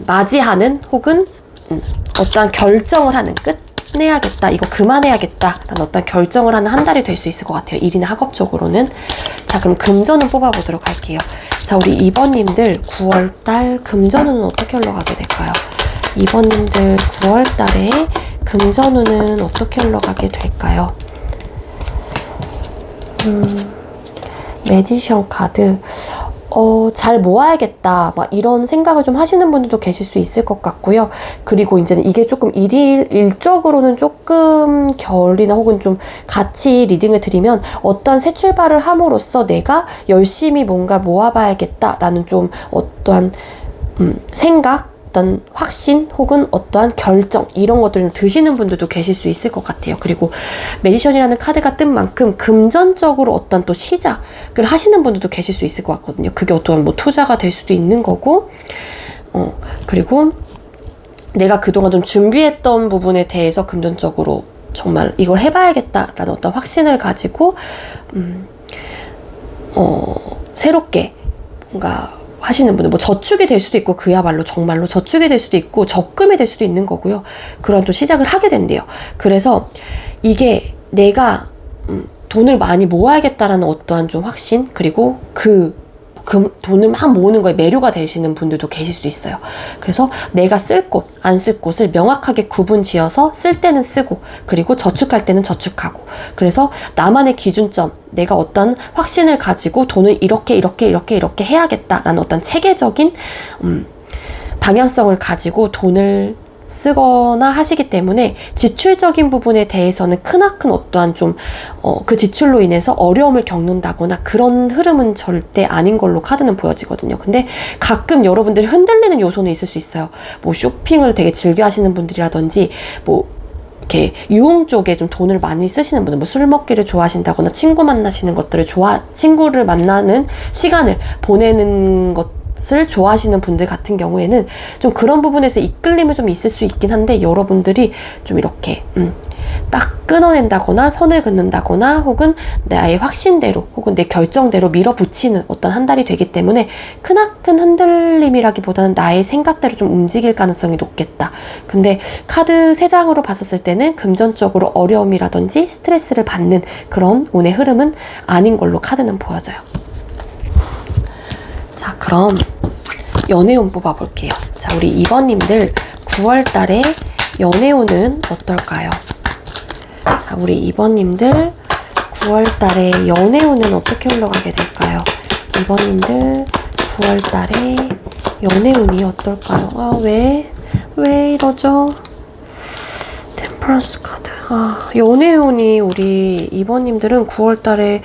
맞이하는 혹은 어떠한 결정을 하는, 끝내야겠다, 이거 그만해야겠다 라는 어떤 결정을 하는 한 달이 될 수 있을 것 같아요. 일이나 학업적으로는. 자, 그럼 금전운 뽑아보도록 할게요. 자, 우리 2번님들 9월달 금전운은 어떻게 흘러가게 될까요? 2번님들 9월달에 금전운은 어떻게 흘러가게 될까요? 매지션 카드. 잘 모아야겠다, 막 이런 생각을 좀 하시는 분들도 계실 수 있을 것 같고요. 그리고 이제는 이게 조금 일적으로는 조금 결이나 혹은 좀 같이 리딩을 드리면 어떤 새 출발을 함으로써 내가 열심히 뭔가 모아봐야겠다라는 좀 어떠한 생각, 어떤 확신 혹은 어떠한 결정, 이런 것들을 드시는 분들도 계실 수 있을 것 같아요. 그리고 매지션이라는 카드가 뜬 만큼 금전적으로 어떤 또 시작을 하시는 분들도 계실 수 있을 것 같거든요. 그게 어떤 뭐 투자가 될 수도 있는 거고, 그리고 내가 그동안 좀 준비했던 부분에 대해서 금전적으로 정말 이걸 해봐야겠다라는 어떤 확신을 가지고 새롭게 뭔가 하시는 분들, 뭐 저축이 될 수도 있고, 그야말로 정말로 저축이 될 수도 있고 적금이 될 수도 있는 거고요. 그런 또 시작을 하게 된대요. 그래서 이게 내가 돈을 많이 모아야겠다라는 어떠한 좀 확신, 그리고 그 돈을 막 모으는 거에 매료가 되시는 분들도 계실 수 있어요. 그래서 내가 쓸 곳, 안 쓸 곳을 명확하게 구분 지어서 쓸 때는 쓰고, 그리고 저축할 때는 저축하고, 그래서 나만의 기준점, 내가 어떤 확신을 가지고 돈을 이렇게 해야겠다라는 어떤 체계적인 방향성을 가지고 돈을 쓰거나 하시기 때문에 지출적인 부분에 대해서는 크나큰 어떠한 좀 그 지출로 인해서 어려움을 겪는다거나 그런 흐름은 절대 아닌 걸로 카드는 보여지거든요. 근데 가끔 여러분들이 흔들리는 요소는 있을 수 있어요. 뭐 쇼핑을 되게 즐겨 하시는 분들이라든지, 뭐 이렇게 유흥 쪽에 좀 돈을 많이 쓰시는 분들, 뭐 술 먹기를 좋아하신다거나 친구 만나시는 것들을 친구를 만나는 시간을 보내는 것을 좋아하시는 분들 같은 경우에는 좀 그런 부분에서 이끌림이 좀 있을 수 있긴 한데, 여러분들이 좀 이렇게 딱 끊어낸다거나 선을 긋는다거나 혹은 나의 확신대로 혹은 내 결정대로 밀어붙이는 어떤 한 달이 되기 때문에 크나큰 흔들림이라기보다는 나의 생각대로 좀 움직일 가능성이 높겠다. 근데 카드 3장으로 봤었을 때는 금전적으로 어려움이라든지 스트레스를 받는 그런 운의 흐름은 아닌 걸로 카드는 보여져요. 자, 그럼 연애운 뽑아볼게요. 자, 우리 2번님들 9월달에 연애운은 어떨까요? 자, 우리 2번님들 9월달에 연애운은 어떻게 흘러가게 될까요? 2번님들 9월달에 연애운이 어떨까요? 아, 왜 이러죠? 템퍼런스 카드. 연애운이 우리 2번님들은 9월달에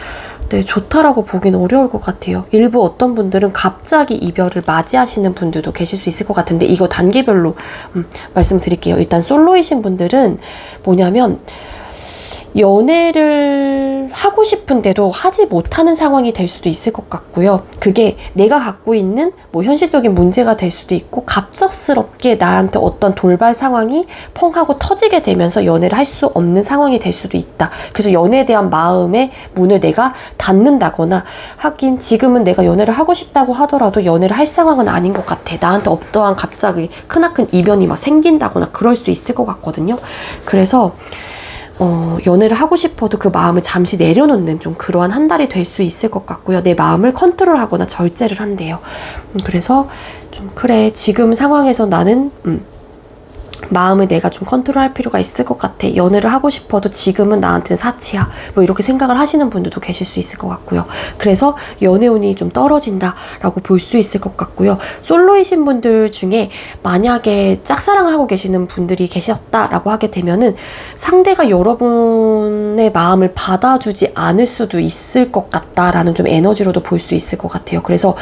좋다라고 보기는 어려울 것 같아요. 일부 어떤 분들은 갑자기 이별을 맞이하시는 분들도 계실 수 있을 것 같은데, 이거 단계별로 말씀드릴게요. 일단 솔로이신 분들은 뭐냐면 연애를 하고 싶은데도 하지 못하는 상황이 될 수도 있을 것 같고요. 그게 내가 갖고 있는 뭐 현실적인 문제가 될 수도 있고, 갑작스럽게 나한테 어떤 돌발 상황이 펑 하고 터지게 되면서 연애를 할 수 없는 상황이 될 수도 있다. 그래서 연애에 대한 마음의 문을 내가 닫는다거나, 하긴 지금은 내가 연애를 하고 싶다고 하더라도 연애를 할 상황은 아닌 것 같아, 나한테 어떠한 갑자기 크나큰 이변이 막 생긴다거나 그럴 수 있을 것 같거든요. 그래서 연애를 하고 싶어도 그 마음을 잠시 내려놓는 좀 그러한 한 달이 될 수 있을 것 같고요. 내 마음을 컨트롤하거나 절제를 한대요. 그래서 좀 그래, 지금 상황에서 나는 마음을 내가 좀 컨트롤할 필요가 있을 것 같아. 연애를 하고 싶어도 지금은 나한테는 사치야. 뭐 이렇게 생각을 하시는 분들도 계실 수 있을 것 같고요. 그래서 연애운이 좀 떨어진다라고 볼 수 있을 것 같고요. 솔로이신 분들 중에 만약에 짝사랑을 하고 계시는 분들이 계셨다라고 하게 되면은 상대가 여러분의 마음을 받아주지 않을 수도 있을 것 같다라는 좀 에너지로도 볼 수 있을 것 같아요. 그래서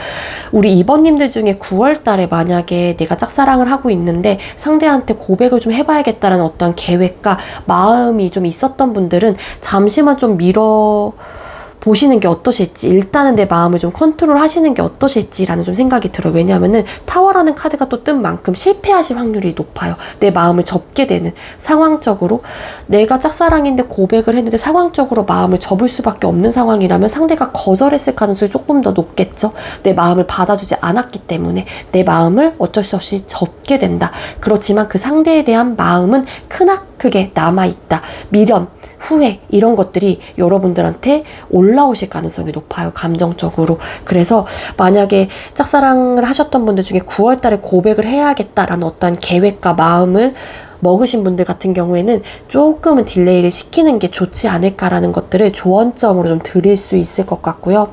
우리 2번님들 중에 9월 달에 만약에 내가 짝사랑을 하고 있는데 상대한테 고백을 좀 해봐야겠다라는 어떤 계획과 마음이 좀 있었던 분들은 잠시만 좀 보시는 게 어떠실지, 일단은 내 마음을 좀 컨트롤 하시는 게 어떠실지라는 좀 생각이 들어요. 왜냐하면은 타워라는 카드가 또 뜬 만큼 실패하실 확률이 높아요. 내 마음을 접게 되는, 상황적으로 내가 짝사랑인데 고백을 했는데 상황적으로 마음을 접을 수밖에 없는 상황이라면 상대가 거절했을 가능성이 조금 더 높겠죠. 내 마음을 받아주지 않았기 때문에 내 마음을 어쩔 수 없이 접게 된다. 그렇지만 그 상대에 대한 마음은 크게 남아있다. 미련, 후회, 이런 것들이 여러분들한테 올라오실 가능성이 높아요. 감정적으로. 그래서 만약에 짝사랑을 하셨던 분들 중에 9월 달에 고백을 해야겠다라는 어떤 계획과 마음을 먹으신 분들 같은 경우에는 조금은 딜레이를 시키는 게 좋지 않을까라는 것들을 조언점으로 좀 드릴 수 있을 것 같고요.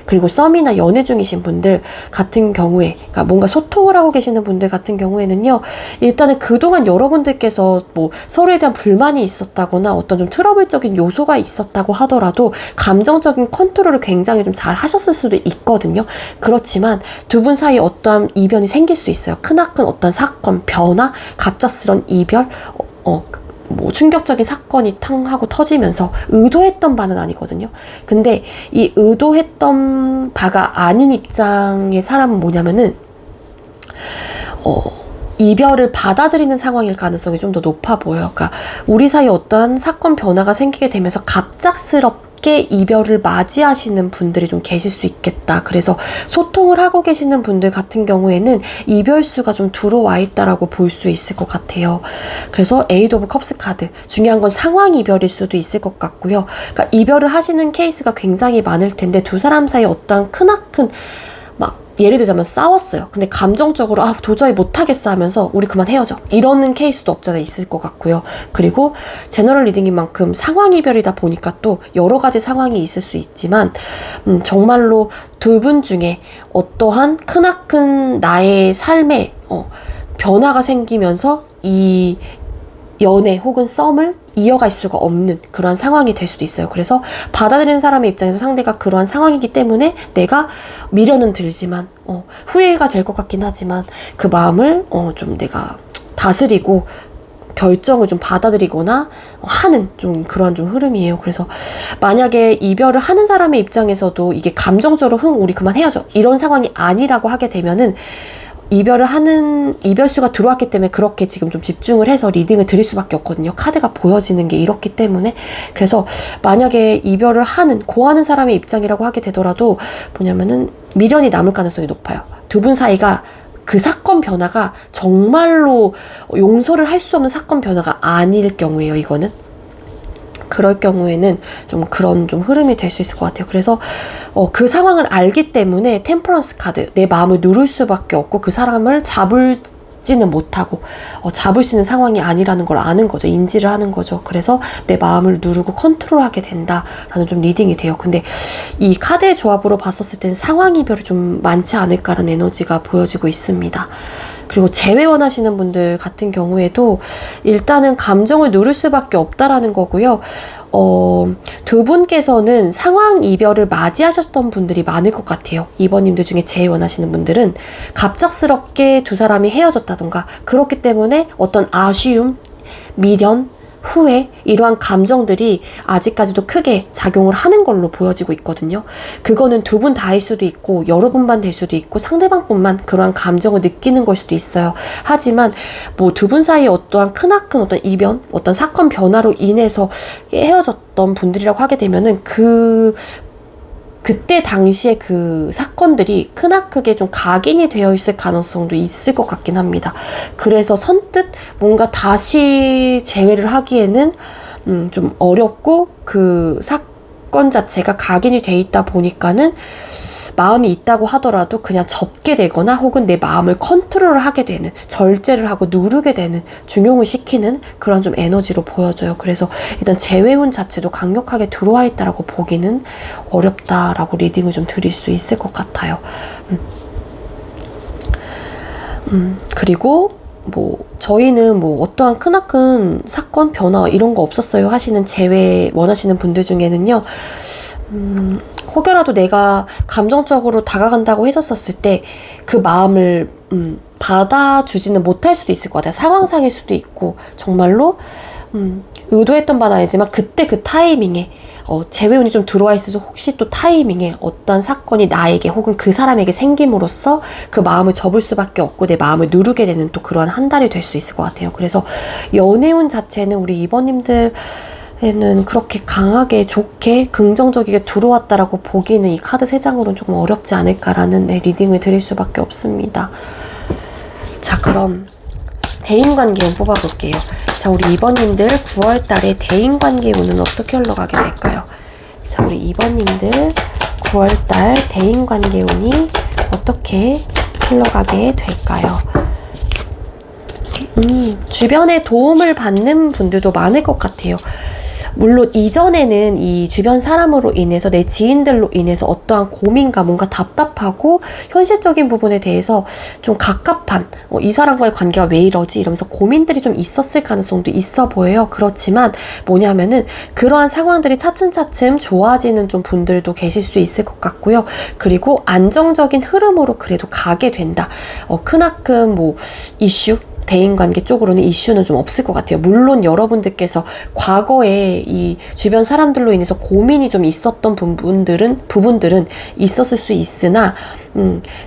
그리고 썸이나 연애 중이신 분들 같은 경우에, 그러니까 뭔가 소통을 하고 계시는 분들 같은 경우에는요, 일단은 그동안 여러분들께서 뭐 서로에 대한 불만이 있었다거나 어떤 좀 트러블적인 요소가 있었다고 하더라도 감정적인 컨트롤을 굉장히 좀 잘 하셨을 수도 있거든요. 그렇지만 두 분 사이에 어떠한 이변이 생길 수 있어요. 크나큰 어떤 사건, 변화, 갑작스런 이별, 뭐 충격적인 사건이 탕 하고 터지면서 의도했던 바는 아니거든요. 근데 이 의도했던 바가 아닌 입장의 사람은 뭐냐면은 이별을 받아들이는 상황일 가능성이 좀 더 높아 보여요. 그러니까 우리 사이에 어떠한 사건 변화가 생기게 되면서 갑작스럽게 이별을 맞이하시는 분들이 좀 계실 수 있겠다. 그래서 소통을 하고 계시는 분들 같은 경우에는 이별수가 좀 들어와 있다라고 볼 수 있을 것 같아요. 그래서 에이드 오브 컵스 카드, 중요한 건 상황 이별일 수도 있을 것 같고요. 그러니까 이별을 하시는 케이스가 굉장히 많을 텐데 두 사람 사이에 어떠한 크나큰 예를 들자면 싸웠어요. 근데 감정적으로 도저히 못하겠어 하면서 우리 그만 헤어져, 이러는 케이스도 없잖아요. 있을 것 같고요. 그리고 제너럴 리딩인 만큼 상황 이별이다 보니까 또 여러 가지 상황이 있을 수 있지만 정말로 두 분 중에 어떠한 크나큰 나의 삶에 변화가 생기면서 이 연애 혹은 썸을 이어갈 수가 없는 그런 상황이 될 수도 있어요. 그래서 받아들이는 사람의 입장에서 상대가 그러한 상황이기 때문에 내가 미련은 들지만 후회가 될 것 같긴 하지만 그 마음을 좀 내가 다스리고 결정을 좀 받아들이거나 하는 좀 그런 좀 흐름이에요. 그래서 만약에 이별을 하는 사람의 입장에서도 이게 감정적으로 우리 그만 헤어져, 이런 상황이 아니라고 하게 되면은 이별을 하는, 이별수가 들어왔기 때문에 그렇게 지금 좀 집중을 해서 리딩을 드릴 수밖에 없거든요. 카드가 보여지는 게 이렇기 때문에. 그래서 만약에 이별을 고하는 사람의 입장이라고 하게 되더라도 뭐냐면은 미련이 남을 가능성이 높아요. 두 분 사이가 그 사건 변화가 정말로 용서를 할 수 없는 사건 변화가 아닐 경우에요, 이거는. 그럴 경우에는 좀 그런 좀 흐름이 될 수 있을 것 같아요. 그래서 그 상황을 알기 때문에 템퍼런스 카드, 내 마음을 누를 수밖에 없고 그 사람을 잡지는 못하고 잡을 수 있는 상황이 아니라는 걸 아는 거죠. 인지를 하는 거죠. 그래서 내 마음을 누르고 컨트롤하게 된다라는 좀 리딩이 돼요. 근데 이 카드의 조합으로 봤었을 때는 상황 이별이 좀 많지 않을까라는 에너지가 보여지고 있습니다. 그리고 재회 원하시는 분들 같은 경우에도 일단은 감정을 누를 수밖에 없다라는 거고요. 두 분께서는 상황 이별을 맞이하셨던 분들이 많을 것 같아요. 2번님들 중에 재회 원하시는 분들은 갑작스럽게 두 사람이 헤어졌다던가 그렇기 때문에 어떤 아쉬움, 미련, 후회, 이러한 감정들이 아직까지도 크게 작용을 하는 걸로 보여지고 있거든요. 그거는 두 분 다일 수도 있고 여러분만 될 수도 있고 상대방뿐만 그러한 감정을 느끼는 걸 수도 있어요. 하지만 뭐 두 분 사이에 어떠한 크나큰 어떤 이변, 어떤 사건 변화로 인해서 헤어졌던 분들이라고 하게 되면은 그때 당시에 그 사건들이 크나크게 좀 각인이 되어 있을 가능성도 있을 것 같긴 합니다. 그래서 선뜻 뭔가 다시 재회를 하기에는 좀 어렵고 그 사건 자체가 각인이 돼 있다 보니까는 마음이 있다고 하더라도 그냥 접게 되거나 혹은 내 마음을 컨트롤을 하게 되는, 절제를 하고 누르게 되는, 중용을 시키는 그런 좀 에너지로 보여져요. 그래서 일단 재회운 자체도 강력하게 들어와 있다라고 보기는 어렵다라고 리딩을 좀 드릴 수 있을 것 같아요. 그리고 뭐 저희는 뭐 어떠한 크나큰 사건, 변화 이런 거 없었어요 하시는 재회 원하시는 분들 중에는요, 혹여라도 내가 감정적으로 다가간다고 했었을 때 그 마음을 받아주지는 못할 수도 있을 것 같아요. 상황상일 수도 있고, 정말로 의도했던 바는 아니지만 그때 그 타이밍에 재회운이 좀 들어와 있어서 혹시 또 타이밍에 어떤 사건이 나에게 혹은 그 사람에게 생김으로써 그 마음을 접을 수밖에 없고 내 마음을 누르게 되는 또 그러한 한 달이 될 수 있을 것 같아요. 그래서 연애운 자체는 우리 2번님들 에는 그렇게 강하게 좋게 긍정적이게 들어왔다라고 보기는 이 카드 3장으로는 조금 어렵지 않을까라는 리딩을 드릴 수밖에 없습니다. 자, 그럼 대인관계운 뽑아볼게요. 자, 우리 2번님들 9월달에 대인관계운은 어떻게 흘러가게 될까요? 자, 우리 2번님들 9월달 대인관계운이 어떻게 흘러가게 될까요? 주변에 도움을 받는 분들도 많을 것 같아요. 물론 이전에는 이 주변 사람으로 인해서, 내 지인들로 인해서 어떠한 고민과 뭔가 답답하고 현실적인 부분에 대해서 좀 갑갑한, 이 사람과의 관계가 왜 이러지? 이러면서 고민들이 좀 있었을 가능성도 있어 보여요. 그렇지만 뭐냐면은 그러한 상황들이 차츰차츰 좋아지는 좀 분들도 계실 수 있을 것 같고요. 그리고 안정적인 흐름으로 그래도 가게 된다. 크나큰 뭐 이슈, 대인관계 쪽으로는 이슈는 좀 없을 것 같아요. 물론 여러분들께서 과거에 이 주변 사람들로 인해서 고민이 좀 있었던 부분들은 있었을 수 있으나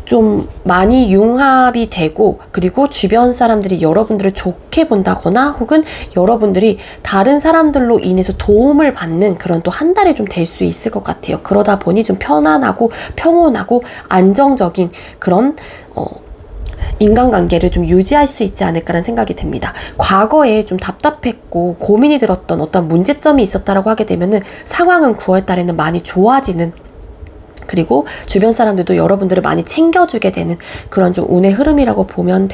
좀 많이 융합이 되고, 그리고 주변 사람들이 여러분들을 좋게 본다거나 혹은 여러분들이 다른 사람들로 인해서 도움을 받는 그런 또 한 달이 좀 될 수 있을 것 같아요. 그러다 보니 좀 편안하고 평온하고 안정적인 그런 인간관계를 좀 유지할 수 있지 않을까라는 생각이 듭니다. 과거에 좀 답답했고 고민이 들었던 어떤 문제점이 있었다라고 하게 되면은 상황은 9월 달에는 많이 좋아지는, 그리고 주변 사람들도 여러분들을 많이 챙겨주게 되는 그런 좀 운의 흐름이라고 보시면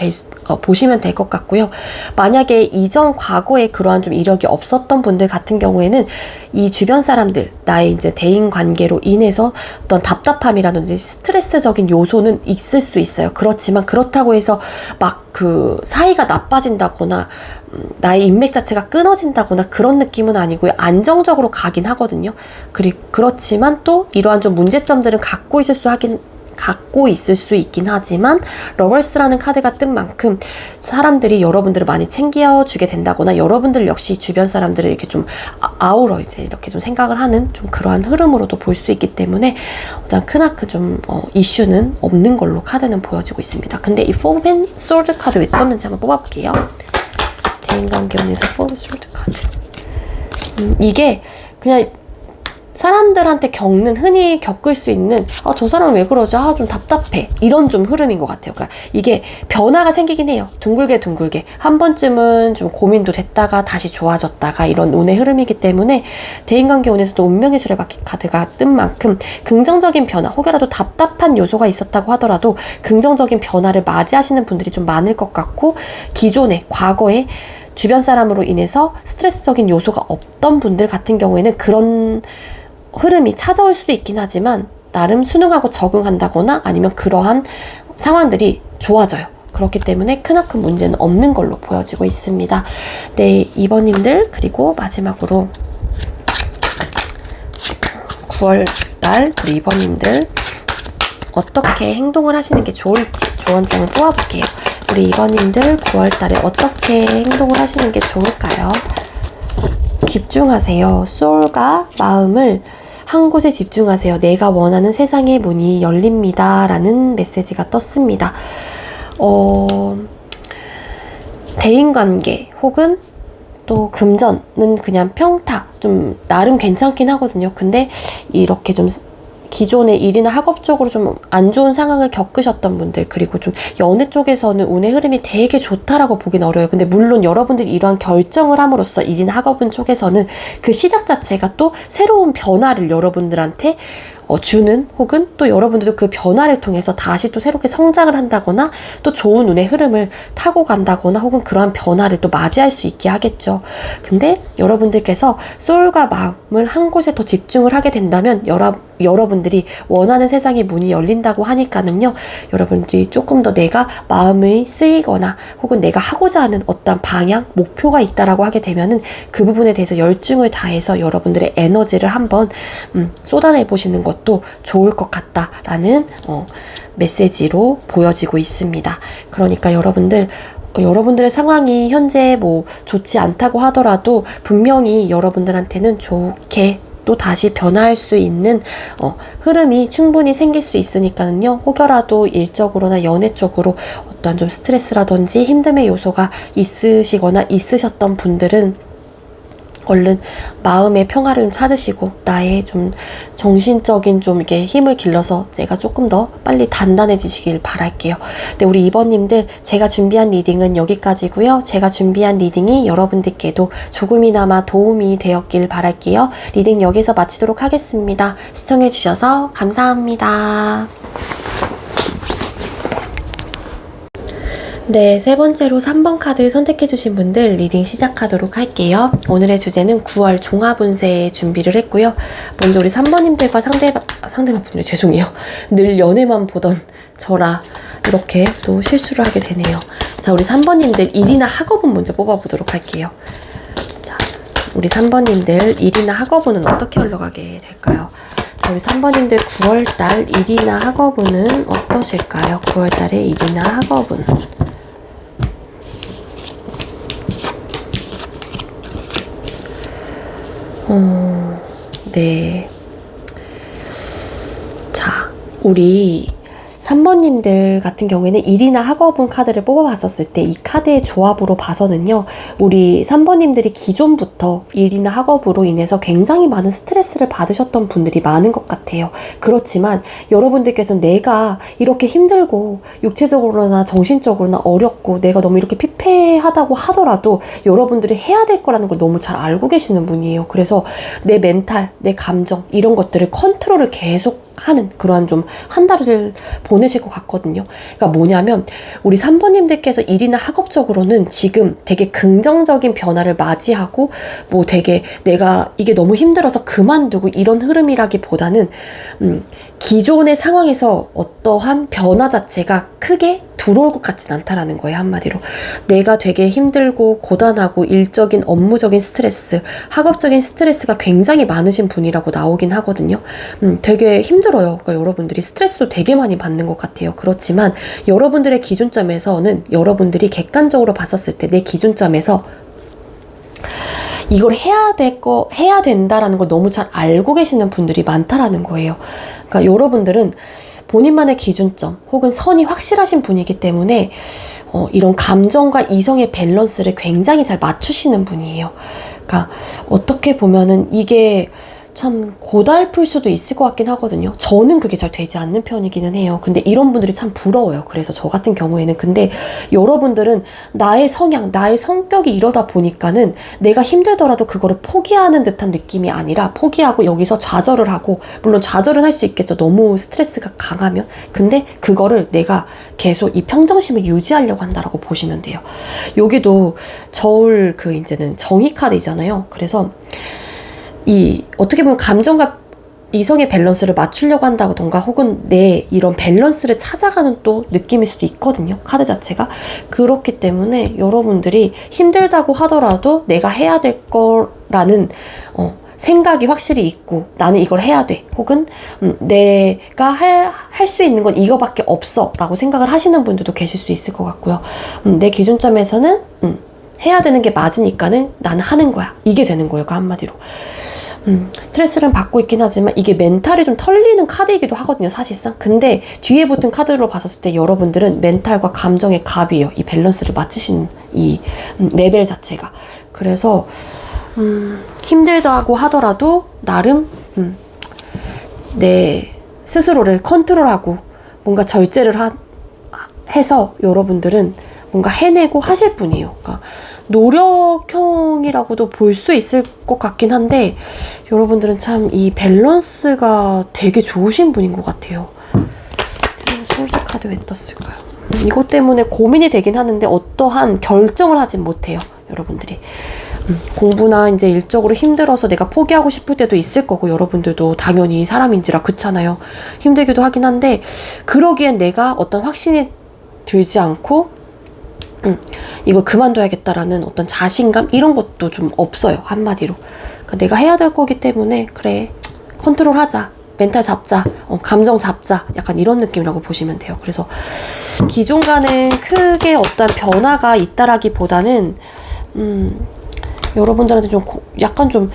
될 것 같고요. 만약에 이전 과거에 그러한 좀 이력이 없었던 분들 같은 경우에는 이 주변 사람들, 나의 이제 대인 관계로 인해서 어떤 답답함이라든지 스트레스적인 요소는 있을 수 있어요. 그렇지만 그렇다고 해서 막 그 사이가 나빠진다거나 나의 인맥 자체가 끊어진다거나 그런 느낌은 아니고요. 안정적으로 가긴 하거든요. 그렇지만 또 이러한 좀 문제점들은 갖고 있을 수 있긴 하지만, 러버스라는 카드가 뜬 만큼 사람들이 여러분들을 많이 챙겨주게 된다거나 여러분들 역시 주변 사람들을 이렇게 좀 아우러 이제 이렇게 좀 생각을 하는 좀 그러한 흐름으로도 볼 수 있기 때문에 일단 크나큰 좀 이슈는 없는 걸로 카드는 보여지고 있습니다. 근데 이 Four of Swords 카드 왜 떴는지 한번 뽑아볼게요. 대인관계원에서 Four of Swords 카드. 이게 그냥 사람들한테 흔히 겪을 수 있는 저 사람은 왜 그러지? 좀 답답해. 이런 좀 흐름인 것 같아요. 그러니까 이게 변화가 생기긴 해요. 둥글게 한 번쯤은 좀 고민도 됐다가 다시 좋아졌다가 이런 운의 흐름이기 때문에 대인관계운에서도 운명의 수레바퀴 카드가 뜬 만큼 긍정적인 변화, 혹여라도 답답한 요소가 있었다고 하더라도 긍정적인 변화를 맞이하시는 분들이 좀 많을 것 같고, 기존에 과거에 주변 사람으로 인해서 스트레스적인 요소가 없던 분들 같은 경우에는 그런 흐름이 찾아올 수도 있긴 하지만 나름 순응하고 적응한다거나 아니면 그러한 상황들이 좋아져요. 그렇기 때문에 크나큰 문제는 없는 걸로 보여지고 있습니다. 네, 2번님들, 그리고 마지막으로 9월달 우리 2번님들 어떻게 행동을 하시는 게 좋을지 조언장을 뽑아볼게요. 우리 2번님들 9월달에 어떻게 행동을 하시는 게 좋을까요? 집중하세요. 소울과 마음을 한 곳에 집중하세요. 내가 원하는 세상의 문이 열립니다. 라는 메시지가 떴습니다. 대인관계 혹은 또 금전은 그냥 평타, 좀 나름 괜찮긴 하거든요. 근데 이렇게 좀 기존의 일이나 학업 쪽으로 좀 안 좋은 상황을 겪으셨던 분들, 그리고 좀 연애 쪽에서는 운의 흐름이 되게 좋다라고 보긴 어려워요. 근데 물론 여러분들이 이러한 결정을 함으로써 일이나 학업은 쪽에서는 그 시작 자체가 또 새로운 변화를 여러분들한테 주는, 혹은 또 여러분들도 그 변화를 통해서 다시 또 새롭게 성장을 한다거나 또 좋은 운의 흐름을 타고 간다거나 혹은 그러한 변화를 또 맞이할 수 있게 하겠죠. 근데 여러분들께서 소울과 마음을 한 곳에 더 집중을 하게 된다면 여러분들이 원하는 세상의 문이 열린다고 하니까는요, 여러분들이 조금 더 내가 마음이 쓰이거나 혹은 내가 하고자 하는 어떤 방향, 목표가 있다라고 하게 되면은 그 부분에 대해서 열중을 다해서 여러분들의 에너지를 한번 쏟아내 보시는 것도 좋을 것 같다라는 메시지로 보여지고 있습니다. 그러니까 여러분들의 상황이 현재 뭐 좋지 않다고 하더라도 분명히 여러분들한테는 좋게 또 다시 변화할 수 있는 흐름이 충분히 생길 수 있으니까는요, 혹여라도 일적으로나 연애 쪽으로 어떤 좀 스트레스라든지 힘듦의 요소가 있으시거나 있으셨던 분들은 얼른 마음의 평화를 좀 찾으시고 나의 좀 정신적인 좀 이렇게 힘을 길러서 제가 조금 더 빨리 단단해지시길 바랄게요. 네, 우리 2번님들, 제가 준비한 리딩은 여기까지고요. 제가 준비한 리딩이 여러분들께도 조금이나마 도움이 되었길 바랄게요. 리딩 여기서 마치도록 하겠습니다. 시청해주셔서 감사합니다. 네, 세 번째로 3번 카드 선택해주신 분들 리딩 시작하도록 할게요. 오늘의 주제는 9월 종합운세 준비를 했고요. 먼저 우리 3번님들과 상대방분들, 죄송해요. 늘 연애만 보던 저라 이렇게 또 실수를 하게 되네요. 자, 우리 3번님들 일이나 학업은 먼저 뽑아보도록 할게요. 자, 우리 3번님들 일이나 학업은 어떻게 흘러가게 될까요? 자, 우리 3번님들 9월달 일이나 학업은 어떠실까요? 9월달의 일이나 학업은. 네. 자, 우리 3번님들 같은 경우에는 일이나 학업운 카드를 뽑아봤었을 때 이 카드의 조합으로 봐서는요, 우리 3번님들이 기존부터 일이나 학업으로 인해서 굉장히 많은 스트레스를 받으셨던 분들이 많은 것 같아요. 그렇지만 여러분들께서는 내가 이렇게 힘들고 육체적으로나 정신적으로나 어렵고 내가 너무 이렇게 피폐하다고 하더라도 여러분들이 해야 될 거라는 걸 너무 잘 알고 계시는 분이에요. 그래서 내 멘탈, 내 감정 이런 것들을 컨트롤을 계속 하는 그러한 좀 한 달을 보내실 것 같거든요. 그러니까 뭐냐면 우리 3번님들께서 일이나 학업적으로는 지금 되게 긍정적인 변화를 맞이하고 뭐 되게 내가 이게 너무 힘들어서 그만두고 이런 흐름이라기보다는 기존의 상황에서 어떠한 변화 자체가 크게 들어올 것 같진 않다라는 거예요. 한마디로 내가 되게 힘들고 고단하고 일적인 업무적인 스트레스, 학업적인 스트레스가 굉장히 많으신 분이라고 나오긴 하거든요. 되게 힘들어요. 그러니까 여러분들이 스트레스도 되게 많이 받는 것 같아요. 그렇지만 여러분들의 기준점에서는 여러분들이 객관적으로 봤었을 때 내 기준점에서 이걸 해야 된다라는 걸 너무 잘 알고 계시는 분들이 많다라는 거예요. 그러니까 여러분들은 본인만의 기준점 혹은 선이 확실하신 분이기 때문에 이런 감정과 이성의 밸런스를 굉장히 잘 맞추시는 분이에요. 그러니까 어떻게 보면은 이게 참 고달플 수도 있을 것 같긴 하거든요. 저는 그게 잘 되지 않는 편이기는 해요. 근데 이런 분들이 참 부러워요. 그래서 저 같은 경우에는. 근데 여러분들은 나의 성향, 나의 성격이 이러다 보니까는 내가 힘들더라도 그거를 포기하는 듯한 느낌이 아니라 포기하고 여기서 좌절을 하고, 물론 좌절은 할 수 있겠죠. 너무 스트레스가 강하면. 근데 그거를 내가 계속 이 평정심을 유지하려고 한다라고 보시면 돼요. 여기도 저울 이제는 정의 카드이잖아요. 그래서 어떻게 보면 감정과 이성의 밸런스를 맞추려고 한다던가 혹은 내 이런 밸런스를 찾아가는 또 느낌일 수도 있거든요. 카드 자체가. 그렇기 때문에 여러분들이 힘들다고 하더라도 내가 해야 될 거라는 생각이 확실히 있고 나는 이걸 해야 돼. 혹은 내가 할 수 있는 건 이거밖에 없어 라고 생각을 하시는 분들도 계실 수 있을 것 같고요. 내 기준점에서는 해야 되는 게 맞으니까는 나는 하는 거야. 이게 되는 거예요. 그 한마디로. 스트레스를 받고 있긴 하지만 이게 멘탈이 좀 털리는 카드이기도 하거든요. 사실상. 근데 뒤에 붙은 카드로 봤었을 때 여러분들은 멘탈과 감정의 갑이에요. 이 밸런스를 맞추시는 이 레벨 자체가. 그래서 힘들다고 하더라도 나름 내 스스로를 컨트롤하고 뭔가 절제를 해서 여러분들은 뭔가 해내고 하실 분이에요. 그러니까 노력형이라고도 볼 수 있을 것 같긴 한데 여러분들은 참 이 밸런스가 되게 좋으신 분인 것 같아요. 솔드 카드 왜 떴을까요? 이것 때문에 고민이 되긴 하는데 어떠한 결정을 하진 못해요. 여러분들이 공부나 이제 일적으로 힘들어서 내가 포기하고 싶을 때도 있을 거고 여러분들도 당연히 사람인지라 그렇잖아요. 힘들기도 하긴 한데 그러기엔 내가 어떤 확신이 들지 않고 이걸 그만둬야겠다라는 어떤 자신감 이런 것도 좀 없어요. 한마디로 그러니까 내가 해야 될 거기 때문에 그래 컨트롤하자, 멘탈 잡자, 감정 잡자 약간 이런 느낌이라고 보시면 돼요. 그래서 기존과는 크게 어떤 변화가 있다라기보다는 여러분들한테 좀 약간 좀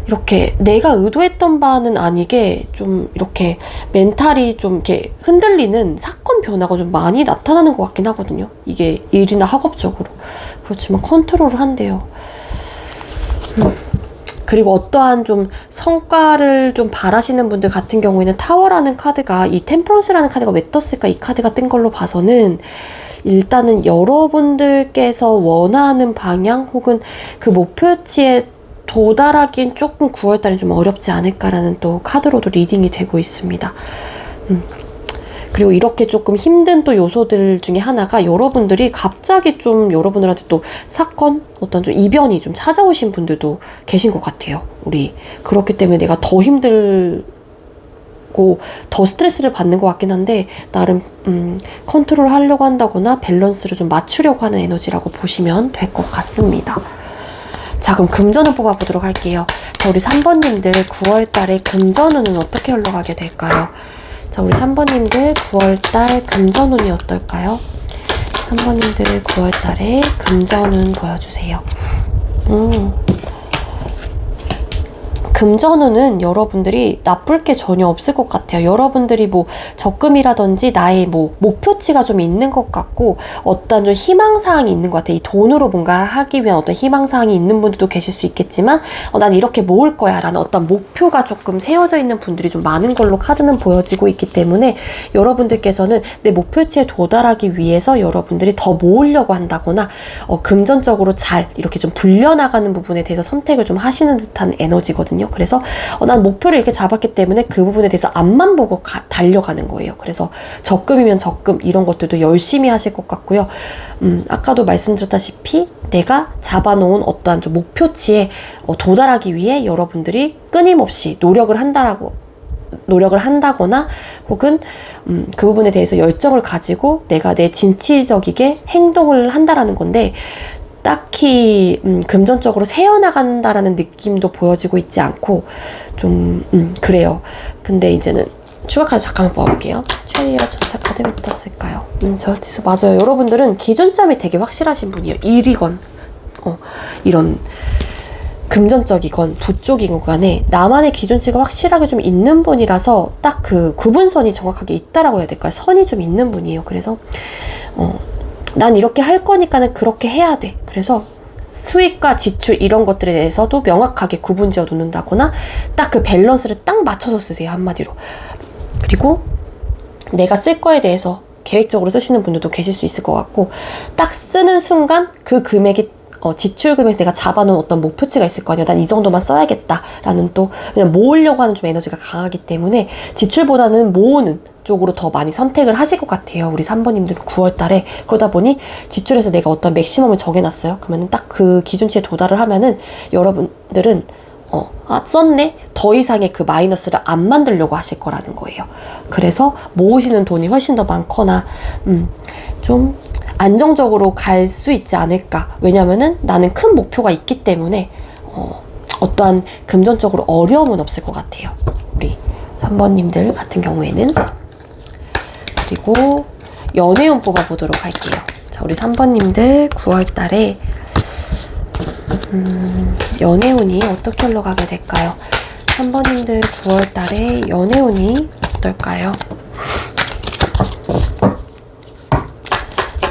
이렇게 내가 의도했던 바는 아니게 좀 이렇게 멘탈이 좀 이렇게 흔들리는 사건 변화가 좀 많이 나타나는 것 같긴 하거든요. 이게 일이나 학업적으로. 그렇지만 컨트롤을 한대요. 그리고 어떠한 좀 성과를 좀 바라시는 분들 같은 경우에는 타워라는 카드가 이 템퍼런스라는 카드가 왜 떴을까? 이 카드가 뜬 걸로 봐서는 일단은 여러분들께서 원하는 방향 혹은 그 목표치에 도달하기엔 조금 9월달이 좀 어렵지 않을까라는 또 카드로도 리딩이 되고 있습니다. 그리고 이렇게 조금 힘든 또 요소들 중에 하나가 여러분들이 갑자기 좀 여러분들한테 또 사건, 어떤 좀 이변이 좀 찾아오신 분들도 계신 것 같아요. 우리 그렇기 때문에 내가 더 힘들고 더 스트레스를 받는 것 같긴 한데 나름 컨트롤 하려고 한다거나 밸런스를 좀 맞추려고 하는 에너지라고 보시면 될 것 같습니다. 자, 그럼 금전을 뽑아보도록 할게요. 자, 우리 3번님들 9월달에 금전운은 어떻게 흘러가게 될까요? 자, 우리 3번님들 9월달 금전운이 어떨까요? 3번님들 9월달에 금전운 보여주세요. 금전운은 여러분들이 나쁠 게 전혀 없을 것 같아요. 여러분들이 뭐 적금이라든지 나의 뭐 목표치가 좀 있는 것 같고 어떤 좀 희망사항이 있는 것 같아요. 이 돈으로 뭔가를 하기 위한 어떤 희망사항이 있는 분들도 계실 수 있겠지만 난 이렇게 모을 거야 라는 어떤 목표가 조금 세워져 있는 분들이 좀 많은 걸로 카드는 보여지고 있기 때문에 여러분들께서는 내 목표치에 도달하기 위해서 여러분들이 더 모으려고 한다거나 금전적으로 잘 이렇게 좀 불려나가는 부분에 대해서 선택을 좀 하시는 듯한 에너지거든요. 그래서 난 목표를 이렇게 잡았기 때문에 그 부분에 대해서 앞만 보고 달려가는 거예요. 그래서 적금이면 적금 이런 것들도 열심히 하실 것 같고요. 아까도 말씀드렸다시피 내가 잡아놓은 어떠한 좀 목표치에 도달하기 위해 여러분들이 끊임없이 노력을 한다거나 혹은 그 부분에 대해서 열정을 가지고 내가 내 진취적이게 행동을 한다라는 건데 딱히 금전적으로 새어나간다라는 느낌도 보여지고 있지 않고 좀 그래요. 근데 이제는 추가 카드 잠깐 뽑아볼게요. 최리어 전차 카드 왜 떴을까요? 저스티스 맞아요. 여러분들은 기준점이 되게 확실하신 분이에요. 일이건 이런 금전적이건 부쪽이건 간에 나만의 기준치가 확실하게 좀 있는 분이라서 딱 그 구분선이 정확하게 있다라고 해야 될까요? 선이 좀 있는 분이에요. 그래서 난 이렇게 할 거니까는 그렇게 해야 돼. 그래서 수익과 지출 이런 것들에 대해서도 명확하게 구분지어 놓는다거나 딱 그 밸런스를 딱 맞춰서 쓰세요. 한마디로. 그리고 내가 쓸 거에 대해서 계획적으로 쓰시는 분들도 계실 수 있을 것 같고 딱 쓰는 순간 그 금액이 지출 금액에서 내가 잡아놓은 어떤 목표치가 있을 거 아니에요. 난 이 정도만 써야겠다라는 또 그냥 모으려고 하는 좀 에너지가 강하기 때문에 지출보다는 모으는 쪽으로 더 많이 선택을 하실 것 같아요. 우리 3번님들은 9월달에. 그러다 보니 지출에서 내가 어떤 맥시멈을 정해놨어요. 그러면 딱 그 기준치에 도달을 하면은 여러분들은 썼네? 더 이상의 그 마이너스를 안 만들려고 하실 거라는 거예요. 그래서 모으시는 돈이 훨씬 더 많거나 좀 안정적으로 갈 수 있지 않을까. 왜냐면은 나는 큰 목표가 있기 때문에 어떠한 금전적으로 어려움은 없을 것 같아요. 우리 3번님들 같은 경우에는. 그리고 연애운 뽑아보도록 할게요. 자, 우리 3번님들 9월달에 연애운이 어떻게 흘러가게 될까요? 3번님들 9월달에 연애운이 어떨까요?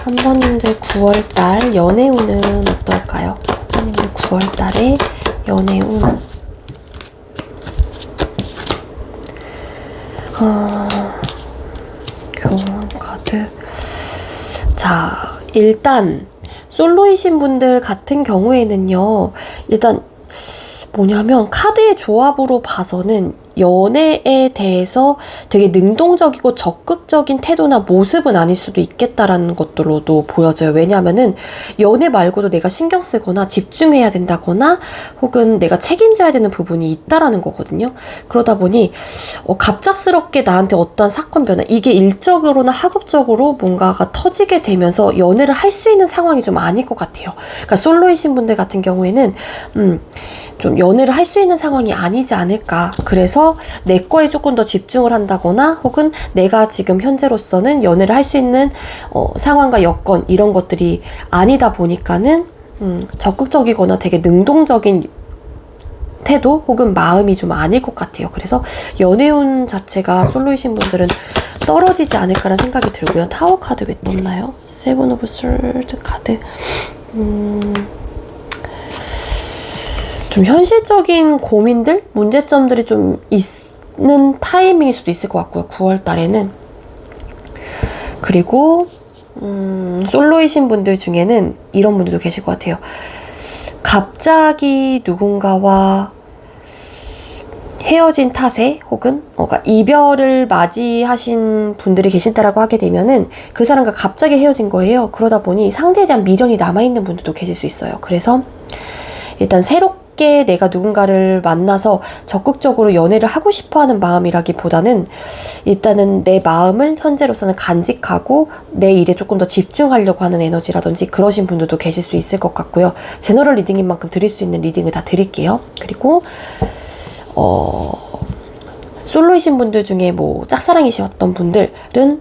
3번님들 9월달 연애운은 어떨까요? 3번님들 9월달에 연애운 카드. 자, 일단 솔로이신 분들 같은 경우에는요, 일단 뭐냐면 카드의 조합으로 봐서는 연애에 대해서 되게 능동적이고 적극적인 태도나 모습은 아닐 수도 있겠다라는 것들로도 보여져요. 왜냐하면은 연애 말고도 내가 신경 쓰거나 집중해야 된다거나 혹은 내가 책임져야 되는 부분이 있다라는 거거든요. 그러다 보니 갑작스럽게 나한테 어떠한 사건 변화, 이게 일적으로나 학업적으로 뭔가가 터지게 되면서 연애를 할 수 있는 상황이 좀 아닐 것 같아요. 그러니까 솔로이신 분들 같은 경우에는 좀 연애를 할 수 있는 상황이 아니지 않을까. 그래서 내 거에 조금 더 집중을 한다거나 혹은 내가 지금 현재로서는 연애를 할 수 있는 상황과 여건 이런 것들이 아니다 보니까는 적극적이거나 되게 능동적인 태도 혹은 마음이 좀 아닐 것 같아요. 그래서 연애운 자체가 솔로이신 분들은 떨어지지 않을까라는 생각이 들고요. 타워 카드 왜 떴나요? 세븐 오브 솔드 카드. 좀 현실적인 고민들, 문제점들이 좀 있는 타이밍일 수도 있을 것 같고요. 9월 달에는. 그리고 솔로이신 분들 중에는 이런 분들도 계실 것 같아요. 갑자기 누군가와 헤어진 탓에 혹은 그러니까 이별을 맞이하신 분들이 계신다라고 하게 되면은 그 사람과 갑자기 헤어진 거예요. 그러다 보니 상대에 대한 미련이 남아있는 분들도 계실 수 있어요. 그래서 일단 새롭게 내가 누군가를 만나서 적극적으로 연애를 하고 싶어하는 마음이라기보다는 일단은 내 마음을 현재로서는 간직하고 내 일에 조금 더 집중하려고 하는 에너지라든지 그러신 분들도 계실 수 있을 것 같고요. 제너럴 리딩인 만큼 드릴 수 있는 리딩을 다 드릴게요. 그리고 솔로이신 분들 중에 뭐 짝사랑이셨던 분들은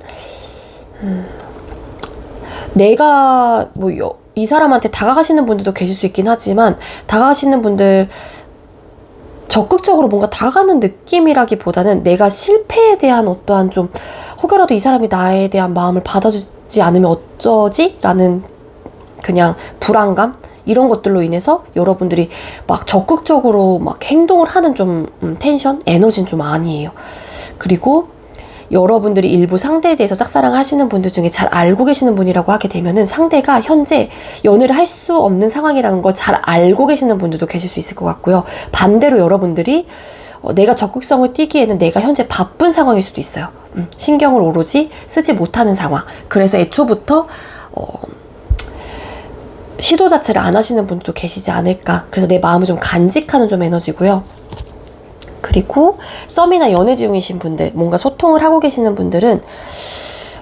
내가 뭐 이 사람한테 다가가시는 분들도 계실 수 있긴 하지만 다가가시는 분들 적극적으로 뭔가 다가가는 느낌이라기보다는 내가 실패에 대한 어떠한 좀 혹여라도 이 사람이 나에 대한 마음을 받아주지 않으면 어쩌지? 라는 그냥 불안감? 이런 것들로 인해서 여러분들이 막 적극적으로 막 행동을 하는 좀 텐션? 에너지는 좀 아니에요. 그리고 여러분들이 일부 상대에 대해서 짝사랑 하시는 분들 중에 잘 알고 계시는 분이라고 하게 되면은 상대가 현재 연애를 할 수 없는 상황이라는 걸 잘 알고 계시는 분들도 계실 수 있을 것 같고요. 반대로 여러분들이 내가 적극성을 띠기에는 내가 현재 바쁜 상황일 수도 있어요. 신경을 오로지 쓰지 못하는 상황. 그래서 애초부터 시도 자체를 안 하시는 분들도 계시지 않을까. 그래서 내 마음을 좀 간직하는 좀 에너지고요. 그리고 썸이나 연애 중이신 분들, 뭔가 소통을 하고 계시는 분들은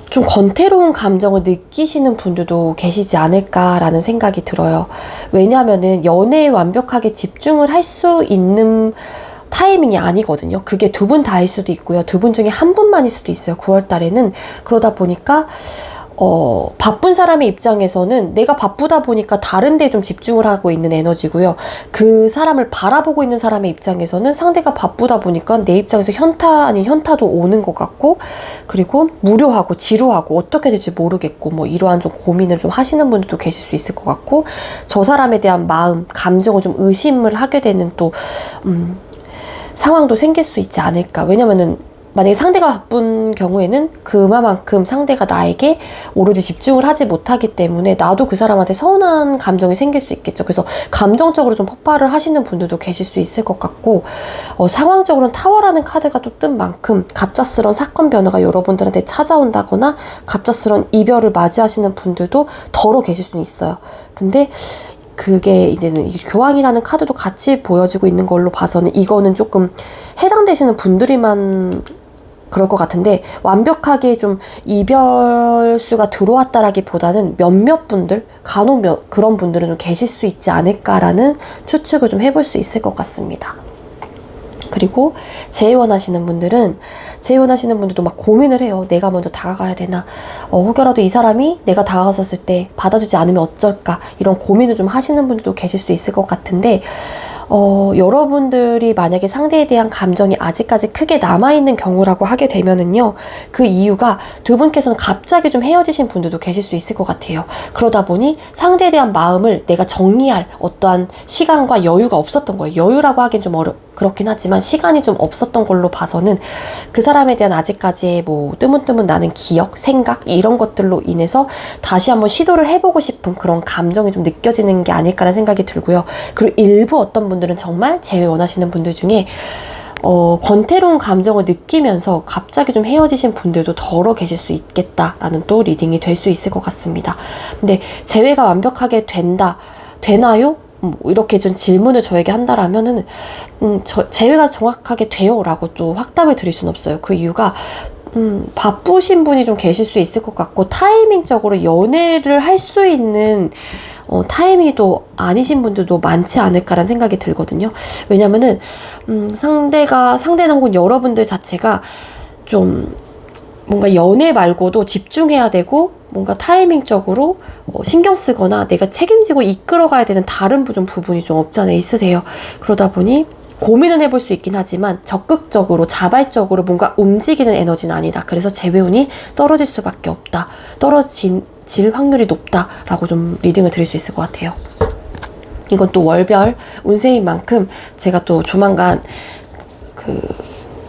좀 권태로운 감정을 느끼시는 분들도 계시지 않을까라는 생각이 들어요. 왜냐하면은 연애에 완벽하게 집중을 할 수 있는 타이밍이 아니거든요. 그게 두 분 다일 수도 있고요. 두 분 중에 한 분만일 수도 있어요. 9월 달에는. 그러다 보니까 바쁜 사람의 입장에서는 내가 바쁘다 보니까 다른 데에 좀 집중을 하고 있는 에너지고요. 그 사람을 바라보고 있는 사람의 입장에서는 상대가 바쁘다 보니까 내 입장에서 현타 아닌 현타도 오는 것 같고, 그리고 무료하고 지루하고 어떻게 될지 모르겠고 뭐 이러한 좀 고민을 좀 하시는 분들도 계실 수 있을 것 같고, 저 사람에 대한 마음, 감정을 좀 의심을 하게 되는 또 상황도 생길 수 있지 않을까. 왜냐면은 만약에 상대가 바쁜 경우에는 그만큼 상대가 나에게 오로지 집중을 하지 못하기 때문에 나도 그 사람한테 서운한 감정이 생길 수 있겠죠. 그래서 감정적으로 좀 폭발을 하시는 분들도 계실 수 있을 것 같고, 상황적으로는 타워라는 카드가 또 뜬 만큼 갑작스러운 사건 변화가 여러분들한테 찾아온다거나 갑작스러운 이별을 맞이하시는 분들도 더러 계실 수는 있어요. 근데 그게 이제는 이 교황이라는 카드도 같이 보여지고 있는 걸로 봐서는 이거는 조금 해당되시는 분들이만 그럴 것 같은데, 완벽하게 좀 이별수가 들어왔다라기보다는 몇몇 분들, 간혹 그런 분들은 좀 계실 수 있지 않을까라는 추측을 좀 해볼 수 있을 것 같습니다. 그리고 재혼하시는 분들도 막 고민을 해요. 내가 먼저 다가가야 되나? 혹여라도 이 사람이 내가 다가갔었을 때 받아주지 않으면 어쩔까? 이런 고민을 좀 하시는 분들도 계실 수 있을 것 같은데, 여러분들이 만약에 상대에 대한 감정이 아직까지 크게 남아있는 경우라고 하게 되면은요, 그 이유가 두 분께서는 갑자기 좀 헤어지신 분들도 계실 수 있을 것 같아요. 그러다 보니 상대에 대한 마음을 내가 정리할 어떠한 시간과 여유가 없었던 거예요. 여유라고 하기엔 좀 그렇긴 하지만 시간이 좀 없었던 걸로 봐서는 그 사람에 대한 아직까지의 뭐 뜨문뜨문 나는 기억, 생각 이런 것들로 인해서 다시 한번 시도를 해보고 싶은 그런 감정이 좀 느껴지는 게 아닐까라는 생각이 들고요. 그리고 일부 어떤 분들은 정말 재회 원하시는 분들 중에 권태로운 감정을 느끼면서 갑자기 좀 헤어지신 분들도 덜어 계실 수 있겠다라는 또 리딩이 될 수 있을 것 같습니다. 근데 재회가 완벽하게 되나요? 이렇게 좀 질문을 저에게 한다라면은 재회가 정확하게 돼요 라고 또 확답을 드릴 수는 없어요. 그 이유가 바쁘신 분이 좀 계실 수 있을 것 같고 타이밍적으로 연애를 할 수 있는 타이밍이 또 아니신 분들도 많지 않을까라는 생각이 들거든요. 왜냐면은 상대나 혹은 여러분들 자체가 좀 뭔가 연애 말고도 집중해야 되고 뭔가 타이밍적으로 신경 쓰거나 내가 책임지고 이끌어가야 되는 다른 부분이 좀 없지 않아 있으세요. 그러다 보니 고민은 해볼 수 있긴 하지만 적극적으로 자발적으로 뭔가 움직이는 에너지는 아니다. 그래서 재회운이 떨어질 수밖에 없다. 떨어질 확률이 높다라고 좀 리딩을 드릴 수 있을 것 같아요. 이건 또 월별 운세인 만큼 제가 또 조만간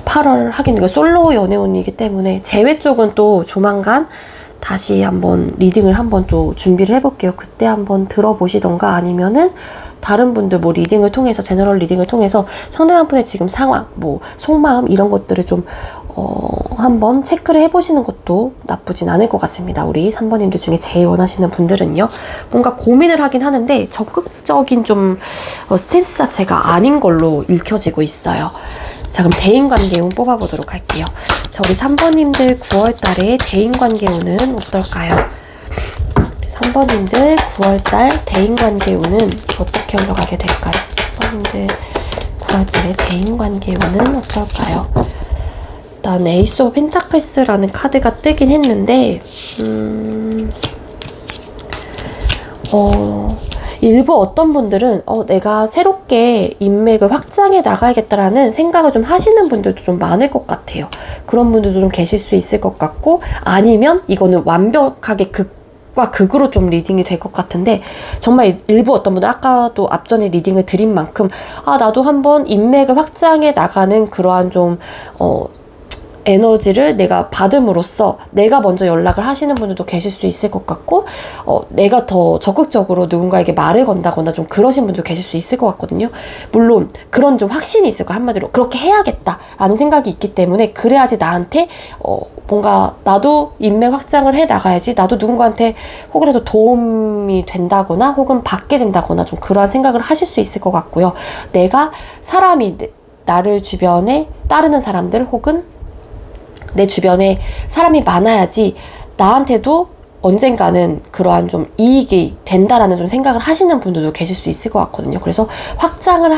8월 하긴 솔로 연애운이기 때문에 재회 쪽은 또 조만간 다시 한번 리딩을 한번 또 준비를 해볼게요. 그때 한번 들어보시던가 아니면은 다른 분들 뭐 리딩을 통해서 제너럴 리딩을 통해서 상대방 분의 지금 상황, 뭐 속마음 이런 것들을 좀 한번 체크를 해보시는 것도 나쁘진 않을 것 같습니다. 우리 3번님들 중에 제일 원하시는 분들은요. 뭔가 고민을 하긴 하는데 적극적인 좀 스탠스 자체가 아닌 걸로 읽혀지고 있어요. 자, 그럼 대인관계운 뽑아보도록 할게요. 자, 우리 3번님들 9월달에 대인관계운은 어떨까요? 우리 3번님들 9월달 대인관계운은 어떻게 흘러가게 될까요? 3번님들 9월달에 대인관계운은 어떨까요? 일단 에이스 오브 펜타클스라는 카드가 뜨긴 했는데 일부 어떤 분들은 내가 새롭게 인맥을 확장해 나가야겠다라는 생각을 좀 하시는 분들도 좀 많을 것 같아요. 그런 분들도 좀 계실 수 있을 것 같고 아니면 이거는 완벽하게 극과 극으로 좀 리딩이 될 것 같은데 정말 일부 어떤 분들 아까도 앞전에 리딩을 드린 만큼 나도 한번 인맥을 확장해 나가는 그러한 좀 에너지를 내가 받음으로써 내가 먼저 연락을 하시는 분들도 계실 수 있을 것 같고 내가 더 적극적으로 누군가에게 말을 건다거나 좀 그러신 분도 계실 수 있을 것 같거든요. 물론 그런 좀 확신이 있을 거예요. 한마디로 그렇게 해야겠다라는 생각이 있기 때문에 그래야지 나한테 뭔가 나도 인맥 확장을 해 나가야지 나도 누군가한테 혹이라도 도움이 된다거나 혹은 받게 된다거나 좀 그러한 생각을 하실 수 있을 것 같고요. 내가 사람이 나를 주변에 따르는 사람들 혹은 내 주변에 사람이 많아야지 나한테도 언젠가는 그러한 좀 이익이 된다라는 좀 생각을 하시는 분들도 계실 수 있을 것 같거든요. 그래서 확장을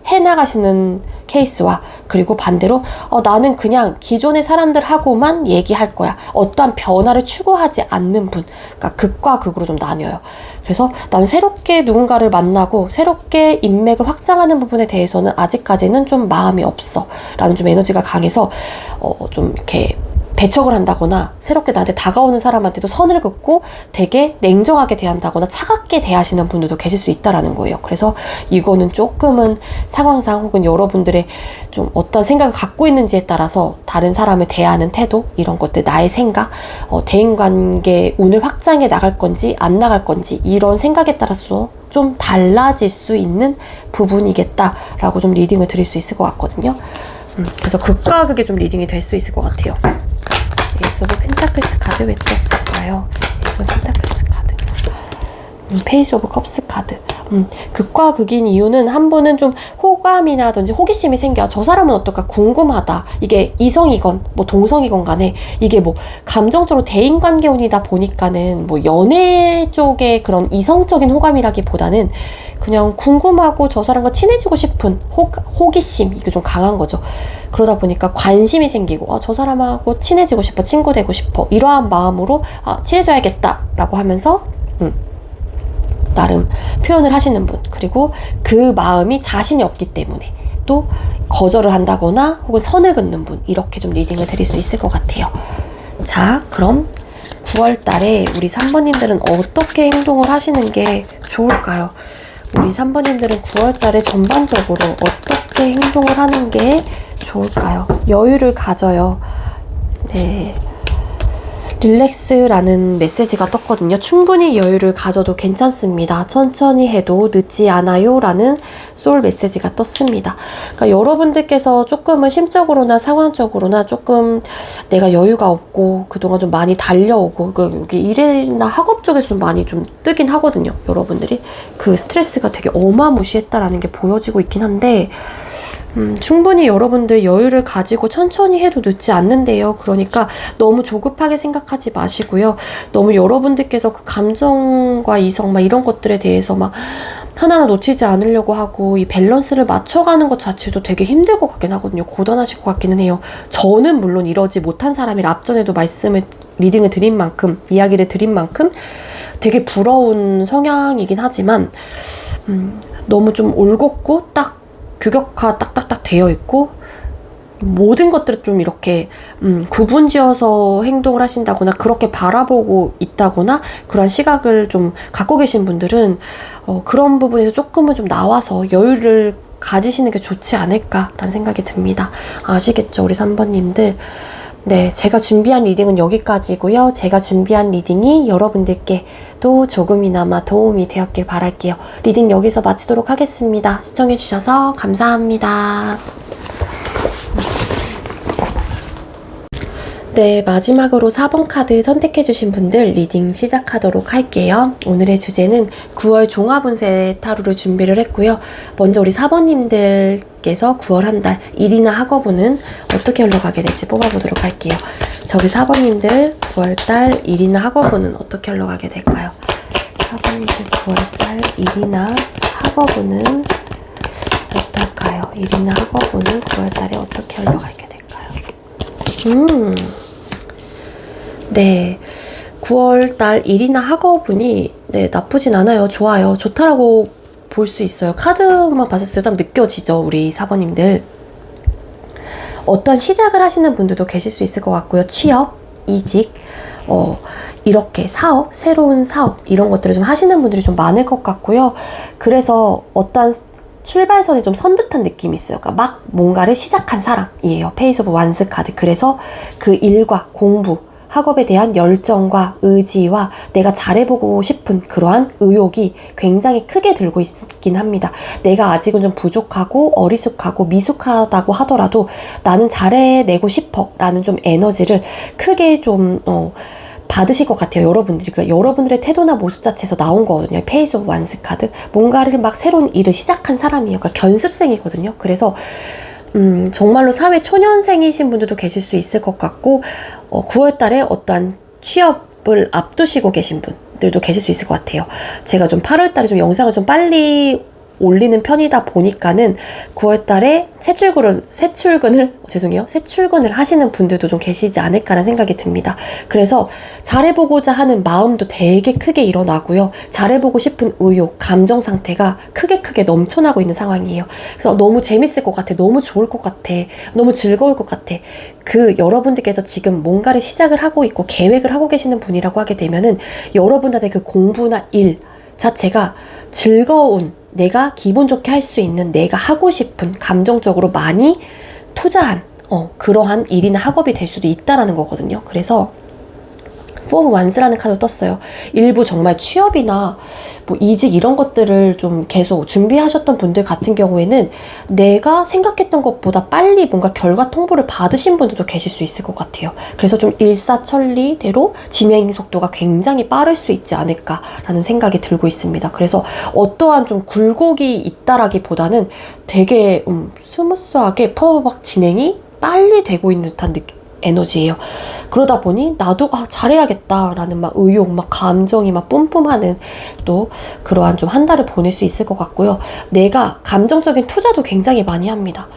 해나가시는 케이스와 그리고 반대로 나는 그냥 기존의 사람들하고만 얘기할 거야. 어떠한 변화를 추구하지 않는 분. 그러니까 극과 극으로 좀 나뉘어요. 그래서 난 새롭게 누군가를 만나고 새롭게 인맥을 확장하는 부분에 대해서는 아직까지는 좀 마음이 없어. 라는 좀 에너지가 강해서 좀 이렇게 배척을 한다거나 새롭게 나한테 다가오는 사람한테도 선을 긋고 되게 냉정하게 대한다거나 차갑게 대하시는 분들도 계실 수 있다라는 거예요. 그래서 이거는 조금은 상황상 혹은 여러분들의 좀 어떤 생각을 갖고 있는지에 따라서 다른 사람을 대하는 태도 이런 것들 나의 생각 대인관계 운을 확장해 나갈 건지 안 나갈 건지 이런 생각에 따라서 좀 달라질 수 있는 부분이겠다라고 좀 리딩을 드릴 수 있을 것 같거든요. 그래서 극과 극의 좀 리딩이 될 수 있을 것 같아요. 에이스 오브 펜타클스 카드 왜 떴을까요? 에이스 오브 펜타클스 카드 페이스 오브 컵스 카드 극과 극인 이유는 한 분은 좀 호감이라든지 호기심이 생겨 저 사람은 어떨까 궁금하다 이게 이성이건 뭐 동성이건 간에 이게 뭐 감정적으로 대인관계운이다 보니까는 뭐 연애 쪽의 그런 이성적인 호감이라기보다는 그냥 궁금하고 저 사람과 친해지고 싶은 호기심 이게 좀 강한 거죠. 그러다 보니까 관심이 생기고 저 사람하고 친해지고 싶어 친구 되고 싶어 이러한 마음으로 친해져야겠다 라고 하면서 나름 표현을 하시는 분, 그리고 그 마음이 자신이 없기 때문에 또 거절을 한다거나 혹은 선을 긋는 분, 이렇게 좀 리딩을 드릴 수 있을 것 같아요. 자, 그럼 9월 달에 우리 3번님들은 어떻게 행동을 하시는 게 좋을까요? 우리 3번님들은 9월 달에 전반적으로 어떻게 행동을 하는 게 좋을까요? 여유를 가져요. 네. 릴렉스라는 메시지가 떴거든요. 충분히 여유를 가져도 괜찮습니다. 천천히 해도 늦지 않아요 라는 소울 메시지가 떴습니다. 그러니까 여러분들께서 조금은 심적으로나 상황적으로나 조금 내가 여유가 없고 그동안 좀 많이 달려오고, 여기 일이나 학업 쪽에서 좀 많이 좀 뜨긴 하거든요. 여러분들이 그 스트레스가 되게 어마무시했다라는 게 보여지고 있긴 한데, 충분히 여러분들 여유를 가지고 천천히 해도 늦지 않는데요. 그러니까 너무 조급하게 생각하지 마시고요. 너무 여러분들께서 그 감정과 이성 막 이런 것들에 대해서 막 하나하나 놓치지 않으려고 하고 이 밸런스를 맞춰가는 것 자체도 되게 힘들 것 같긴 하거든요. 고단하실 것 같기는 해요. 저는 물론 이러지 못한 사람이라 앞전에도 리딩을 드린 만큼, 이야기를 드린 만큼 되게 부러운 성향이긴 하지만 너무 좀 올곧고 딱 규격화 딱딱딱 되어 있고 모든 것들을 좀 이렇게 구분지어서 행동을 하신다거나 그렇게 바라보고 있다거나 그런 시각을 좀 갖고 계신 분들은 그런 부분에서 조금은 좀 나와서 여유를 가지시는 게 좋지 않을까라는 생각이 듭니다. 아시겠죠, 우리 3번님들? 네, 제가 준비한 리딩은 여기까지고요. 제가 준비한 리딩이 여러분들께도 조금이나마 도움이 되었길 바랄게요. 리딩 여기서 마치도록 하겠습니다. 시청해주셔서 감사합니다. 네, 마지막으로 4번 카드 선택해주신 분들 리딩 시작하도록 할게요. 오늘의 주제는 9월 종합운세 타로를 준비를 했고요. 먼저 우리 4번님들께서 9월 한 달 일이나 학업운은 어떻게 흘러가게 될지 뽑아보도록 할게요. 자, 우리 4번님들 9월달 일이나 학업운은 어떻게 흘러가게 될까요? 4번님들 9월달 일이나 학업운은 어떨까요? 일이나 학업운은 9월달에 어떻게 흘러가게 될까요? 네, 9월달 일이나 학업운이 나쁘진 않아요. 좋아요. 좋다라고 볼 수 있어요. 카드만 봤을 때 딱 느껴지죠, 우리 4번님들. 어떤 시작을 하시는 분들도 계실 수 있을 것 같고요. 취업, 이직, 이렇게 사업, 새로운 사업 이런 것들을 좀 하시는 분들이 좀 많을 것 같고요. 그래서 어떤 출발선에 좀 선 듯한 느낌이 있어요. 그러니까 막 뭔가를 시작한 사람이에요. 페이스 오브 완스 카드. 그래서 그 일과 공부, 학업에 대한 열정과 의지와 내가 잘해보고 싶은 그러한 의욕이 굉장히 크게 들고 있긴 합니다. 내가 아직은 좀 부족하고 어리숙하고 미숙하다고 하더라도 나는 잘해내고 싶어 라는 좀 에너지를 크게 좀 받으실 것 같아요. 여러분들이. 그러니까 여러분들의 태도나 모습 자체에서 나온 거거든요. 페이스 오브 완스 카드. 뭔가를 막 새로운 일을 시작한 사람이에요. 그러니까 견습생이거든요. 그래서 정말로 사회 초년생이신 분들도 계실 수 있을 것 같고 9월 달에 어떠한 취업을 앞두시고 계신 분들도 계실 수 있을 것 같아요. 제가 좀 8월 달에 좀 영상을 좀 빨리 올리는 편이다 보니까는 9월 달에 새 출근을 하시는 분들도 좀 계시지 않을까라는 생각이 듭니다. 그래서 잘해보고자 하는 마음도 되게 크게 일어나고요. 잘해보고 싶은 의욕, 감정 상태가 크게 넘쳐나고 있는 상황이에요. 그래서 너무 재밌을 것 같아, 너무 좋을 것 같아, 너무 즐거울 것 같아. 여러분들께서 지금 뭔가를 시작을 하고 있고 계획을 하고 계시는 분이라고 하게 되면은 여러분들의 그 공부나 일 자체가 즐거운, 내가 기분 좋게 할 수 있는, 내가 하고 싶은, 감정적으로 많이 투자한 그러한 일이나 학업이 될 수도 있다라는 거거든요. 그래서 포 완스라는 카드 떴어요. 일부 정말 취업이나 뭐 이직 이런 것들을 좀 계속 준비하셨던 분들 같은 경우에는 내가 생각했던 것보다 빨리 뭔가 결과 통보를 받으신 분들도 계실 수 있을 것 같아요. 그래서 좀 일사천리대로 진행 속도가 굉장히 빠를 수 있지 않을까라는 생각이 들고 있습니다. 그래서 어떠한 좀 굴곡이 있다라기보다는 되게 스무스하게 퍼벅 진행이 빨리 되고 있는 듯한 에너지예요. 그러다 보니 나도 잘해야겠다라는 막 의욕, 막 감정이 막 뿜뿜하는 또 그러한 좀 한 달을 보낼 수 있을 것 같고요. 내가 감정적인 투자도 굉장히 많이 합니다.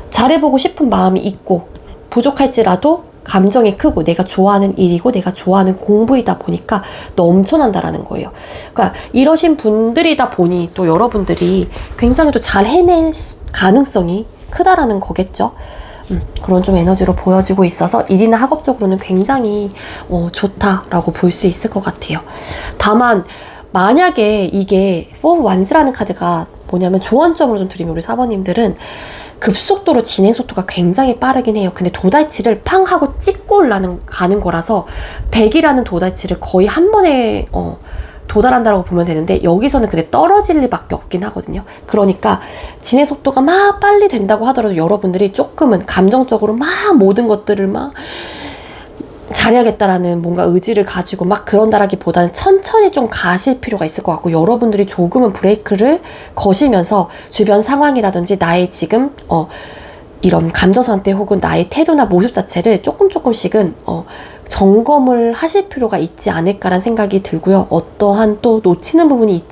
잘해보고 싶은 마음이 있고 부족할지라도 감정이 크고 내가 좋아하는 일이고 내가 좋아하는 공부이다 보니까 넘쳐난다라는 거예요. 그러니까 이러신 분들이다 보니 또 여러분들이 굉장히 또 잘 해낼 가능성이 크다라는 거겠죠. 그런 좀 에너지로 보여지고 있어서 일이나 학업적으로는 굉장히 좋다라고 볼 수 있을 것 같아요. 다만 만약에 이게 4 Wands라는 카드가 뭐냐면 조언점으로 좀 드리면 우리 사번님들은 급속도로 진행 속도가 굉장히 빠르긴 해요. 근데 도달치를 팡 하고 찍고 가는 거라서 100이라는 도달치를 거의 한 번에 도달한다고 보면 되는데 여기서는 근데 떨어질 일밖에 없긴 하거든요. 그러니까 진행 속도가 막 빨리 된다고 하더라도 여러분들이 조금은 감정적으로 막 모든 것들을 막 잘해야겠다라는 뭔가 의지를 가지고 막 그런다라기보다는 천천히 좀 가실 필요가 있을 것 같고, 여러분들이 조금은 브레이크를 거시면서 주변 상황이라든지 나의 지금 이런 감정 상태 혹은 나의 태도나 모습 자체를 조금씩은 점검을 하실 필요가 있지 않을까라는 생각이 들고요. 어떠한 또 놓치는 부분이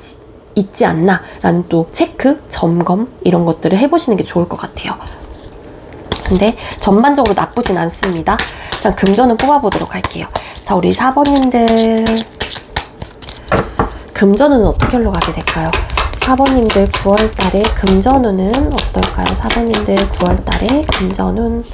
있지 않나라는 또 체크, 점검 이런 것들을 해보시는 게 좋을 것 같아요. 근데 전반적으로 나쁘진 않습니다. 일단 금전은 뽑아보도록 할게요. 자, 우리 4번님들 금전운은 어떻게 흘러가게 될까요? 4번님들 9월달에 금전운은 어떨까요? 4번님들 9월달에 금전운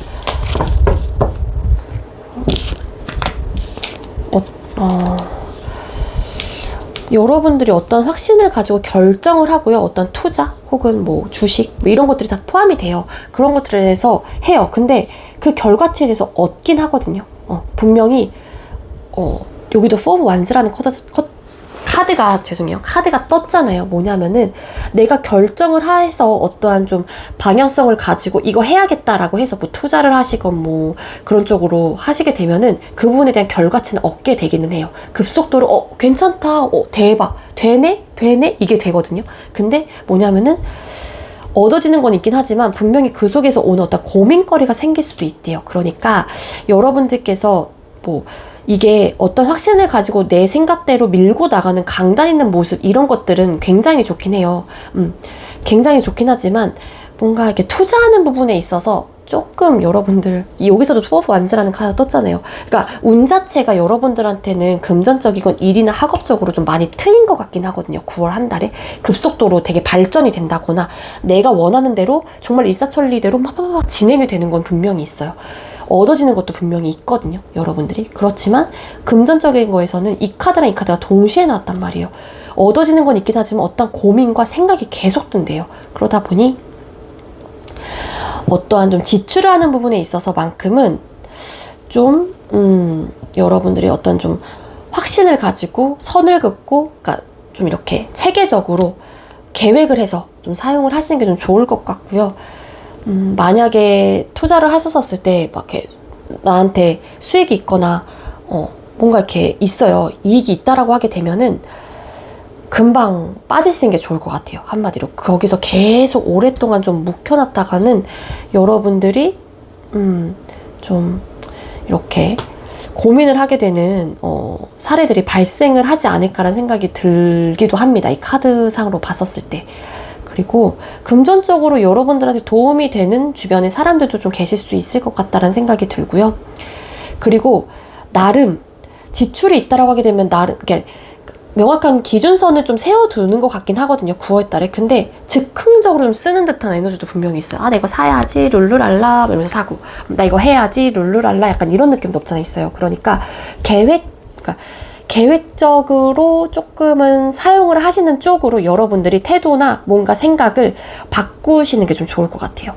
여러분들이 어떤 확신을 가지고 결정을 하고요. 어떤 투자 혹은 뭐 주식 뭐 이런 것들이 다 포함이 돼요. 그런 것들에 대해서 해요. 근데 그 결과치에 대해서 얻긴 하거든요. 분명히 여기도 4 Wands라는 카드가 떴잖아요. 뭐냐면은 내가 결정을 해서 어떠한 좀 방향성을 가지고 이거 해야겠다라고 해서 뭐 투자를 하시건 뭐 그런 쪽으로 하시게 되면은 그 부분에 대한 결과치는 얻게 되기는 해요. 급속도로 괜찮다, 대박, 되네 이게 되거든요. 근데 뭐냐면은 얻어지는 건 있긴 하지만 분명히 그 속에서 오는 어떤 고민거리가 생길 수도 있대요. 그러니까 여러분들께서 뭐 이게 어떤 확신을 가지고 내 생각대로 밀고 나가는 강단 있는 모습 이런 것들은 굉장히 좋긴 해요. 굉장히 좋긴 하지만 뭔가 이렇게 투자하는 부분에 있어서 조금 여러분들 여기서도 4 Wands라는 카드가 떴잖아요. 그러니까 운 자체가 여러분들한테는 금전적이건 일이나 학업적으로 좀 많이 트인 것 같긴 하거든요. 9월 한 달에 급속도로 되게 발전이 된다거나 내가 원하는 대로 정말 일사천리대로 막 진행이 되는 건 분명히 있어요. 얻어지는 것도 분명히 있거든요, 여러분들이. 그렇지만 금전적인 거에서는 이 카드랑 이 카드가 동시에 나왔단 말이에요. 얻어지는 건 있긴 하지만 어떤 고민과 생각이 계속 든대요. 그러다 보니 어떠한 좀 지출을 하는 부분에 있어서만큼은 좀 여러분들이 어떤 좀 확신을 가지고 선을 긋고, 그러니까 좀 이렇게 체계적으로 계획을 해서 좀 사용을 하시는 게 좀 좋을 것 같고요. 만약에 투자를 하셨을 때 막 이렇게 나한테 수익이 있거나 뭔가 이렇게 있어요. 이익이 있다라고 하게 되면은 금방 빠지시는 게 좋을 것 같아요. 한마디로 거기서 계속 오랫동안 좀 묵혀놨다가는 여러분들이 좀 이렇게 고민을 하게 되는 사례들이 발생을 하지 않을까라는 생각이 들기도 합니다. 이 카드상으로 봤었을 때. 그리고 금전적으로 여러분들한테 도움이 되는 주변의 사람들도 좀 계실 수 있을 것 같다는 생각이 들고요. 그리고 나름 지출이 있다라고 하게 되면 나름 이렇게 명확한 기준선을 좀 세워두는 것 같긴 하거든요. 9월 달에. 근데 즉흥적으로 좀 쓰는 듯한 에너지도 분명히 있어요. 아, 나 이거 사야지 룰루랄라 이러면서 사고, 나 이거 해야지 룰루랄라 약간 이런 느낌도 없잖아 있어요. 그러니까 계획적으로 조금은 사용을 하시는 쪽으로 여러분들이 태도나 뭔가 생각을 바꾸시는 게 좀 좋을 것 같아요.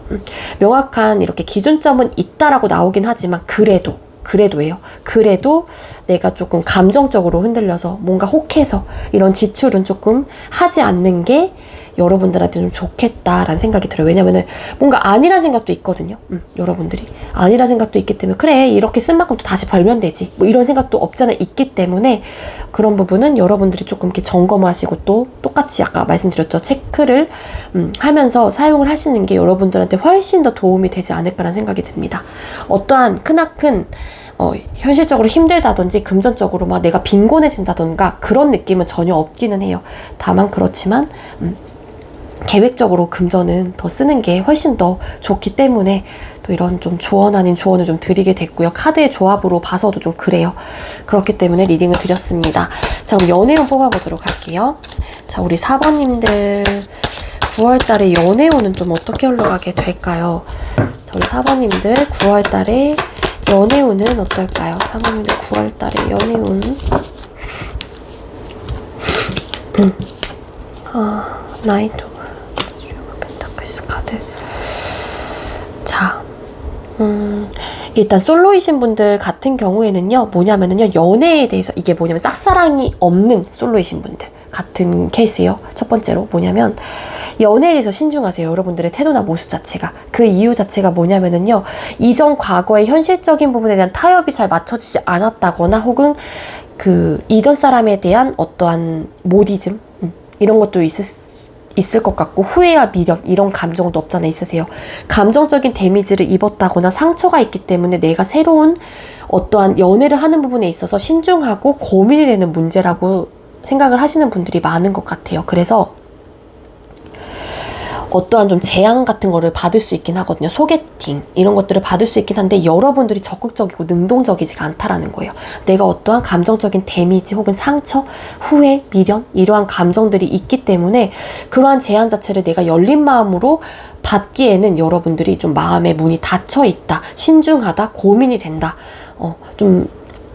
명확한 이렇게 기준점은 있다라고 나오긴 하지만 그래도예요. 그래도 내가 조금 감정적으로 흔들려서 뭔가 혹해서 이런 지출은 조금 하지 않는 게 여러분들한테 좀 좋겠다라는 생각이 들어요. 왜냐면은 뭔가 아니란 생각도 있거든요. 여러분들이 아니란 생각도 있기 때문에 그래 이렇게 쓴 만큼 또 다시 벌면 되지 뭐 이런 생각도 없잖아 있기 때문에 그런 부분은 여러분들이 조금 이렇게 점검하시고 또 똑같이 아까 말씀드렸죠. 체크를 하면서 사용을 하시는 게 여러분들한테 훨씬 더 도움이 되지 않을까라는 생각이 듭니다. 어떠한 크나큰 현실적으로 힘들다든지 금전적으로 막 내가 빈곤해진다던가 그런 느낌은 전혀 없기는 해요. 다만 그렇지만 계획적으로 금전은 더 쓰는 게 훨씬 더 좋기 때문에 또 이런 좀 조언 아닌 조언을 좀 드리게 됐고요. 카드의 조합으로 봐서도 좀 그래요. 그렇기 때문에 리딩을 드렸습니다. 자, 그럼 연애운 뽑아보도록 할게요. 자, 우리 4번님들 9월달에 연애운은 좀 어떻게 흘러가게 될까요? 자, 우리 4번님들 9월달에 연애운은 어떨까요? 4번님들 9월달에 연애운 나이트 오브 펜타클스 카드. 자, 일단 솔로이신 분들 같은 경우에는요, 뭐냐면은요, 연애에 대해서 이게 뭐냐면 짝사랑이 없는 솔로이신 분들 같은 케이스예요. 첫 번째로 뭐냐면 연애에 대해서 신중하세요. 여러분들의 태도나 모습 자체가. 그 이유 자체가 뭐냐면은요, 이전 과거의 현실적인 부분에 대한 타협이 잘 맞춰지지 않았다거나 혹은 그 이전 사람에 대한 어떠한 모디즘 이런 것도 있을 것 같고, 후회와 미련 이런 감정도 없잖아 있으세요. 감정적인 데미지를 입었다거나 상처가 있기 때문에 내가 새로운 어떠한 연애를 하는 부분에 있어서 신중하고 고민이 되는 문제라고 생각을 하시는 분들이 많은 것 같아요. 그래서 어떠한 좀 제안 같은 거를 받을 수 있긴 하거든요. 소개팅 이런 것들을 받을 수 있긴 한데 여러분들이 적극적이고 능동적이지가 않다라는 거예요. 내가 어떠한 감정적인 데미지 혹은 상처, 후회, 미련 이러한 감정들이 있기 때문에 그러한 제안 자체를 내가 열린 마음으로 받기에는 여러분들이 좀 마음의 문이 닫혀 있다, 신중하다, 고민이 된다, 좀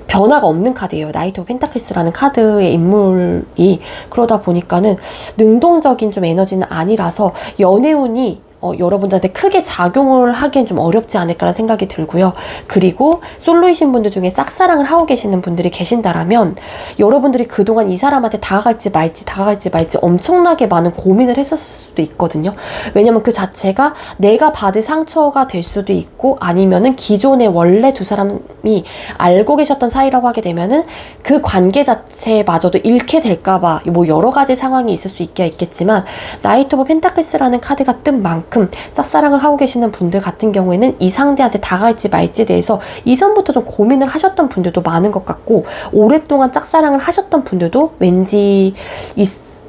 변화가 없는 카드예요. 나이트 오브 펜타클스라는 카드의 인물이. 그러다 보니까는 능동적인 좀 에너지는 아니라서 연애운이 여러분들한테 크게 작용을 하기엔 좀 어렵지 않을까라는 생각이 들고요. 그리고 솔로이신 분들 중에 짝사랑을 하고 계시는 분들이 계신다라면 여러분들이 그동안 이 사람한테 다가갈지 말지 엄청나게 많은 고민을 했었을 수도 있거든요. 왜냐면 그 자체가 내가 받을 상처가 될 수도 있고, 아니면은 기존에 원래 두 사람이 알고 계셨던 사이라고 하게 되면은 그 관계 자체마저도 잃게 될까봐 뭐 여러 가지 상황이 있을 수 있겠지만, 나이트 오브 펜타클스라는 카드가 뜬 만큼 짝사랑을 하고 계시는 분들 같은 경우에는 이 상대한테 다가갈지 말지에 대해서 이전부터 좀 고민을 하셨던 분들도 많은 것 같고, 오랫동안 짝사랑을 하셨던 분들도 왠지